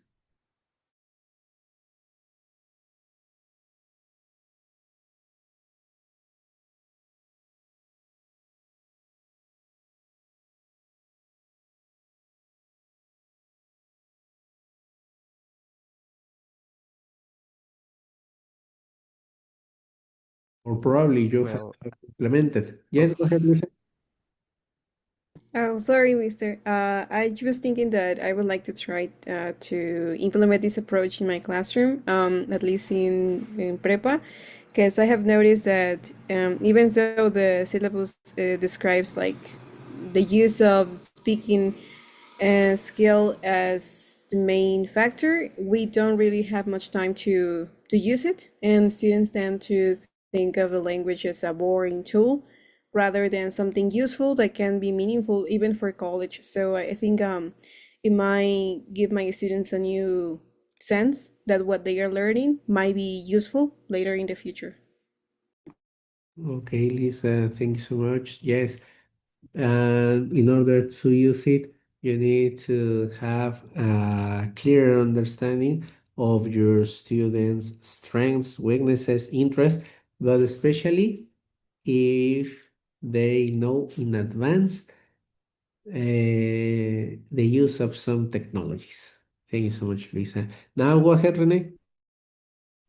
or probably you have Well, implemented. oh, Yes, go ahead, Lisa. Oh, sorry, mister. I was thinking that I would like to try to implement this approach in my classroom, at least in prepa, because I have noticed that even though the syllabus describes like the use of speaking skill as the main factor, we don't really have much time to use it, and students tend to think of the language as a boring tool rather than something useful that can be meaningful even for college. So I think it might give my students a new sense that what they are learning might be useful later in the future. Okay, Lisa, thank you so much. Yes, and in order to use it, you need to have a clear understanding of your students' strengths, weaknesses, interests, but especially if they know in advance the use of some technologies. Thank you so much, Lisa. Now go ahead, Renee.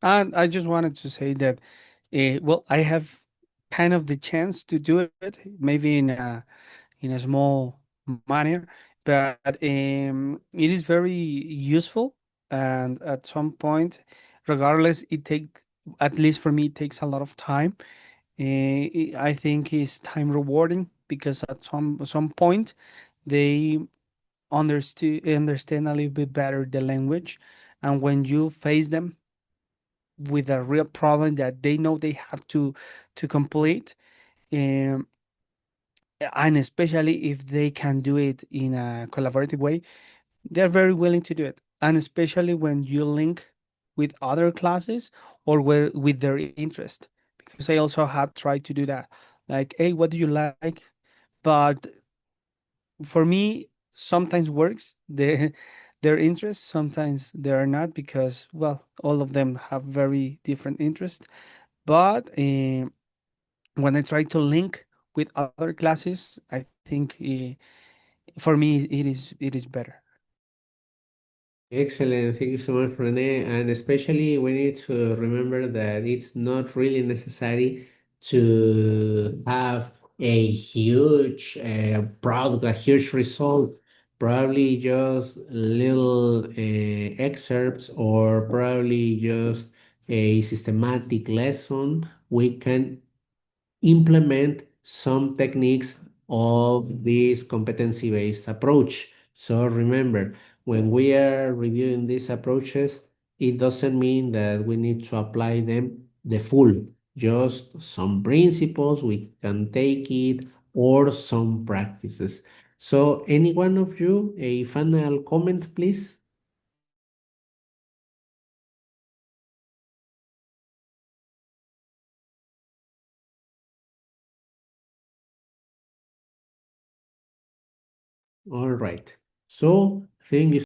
And I just wanted to say that, well, I have kind of the chance to do it, maybe in a small manner, but it is very useful. And at some point, regardless, at least for me, it takes a lot of time. I think it's time rewarding because at some point they understand a little bit better the language, and when you face them with a real problem that they know they have to complete, um, and especially if they can do it in a collaborative way, they're very willing to do it. And especially when you link with other classes or with their interest, because I also have tried to do that. Like, hey, what do you like? But for me, sometimes works their interests, sometimes they are not, because well, all of them have very different interests. But when I try to link with other classes, I think for me it is better. Excellent. Thank you so much, Renee. And especially we need to remember that it's not really necessary to have a huge product, a huge result. Probably just little excerpts or probably just a systematic lesson. We can implement some techniques of this competency-based approach. So remember, when we are reviewing these approaches, it doesn't mean that we need to apply them the full, just some principles, we can take it, or some practices. So any one of you, a final comment, please? All right. So thank you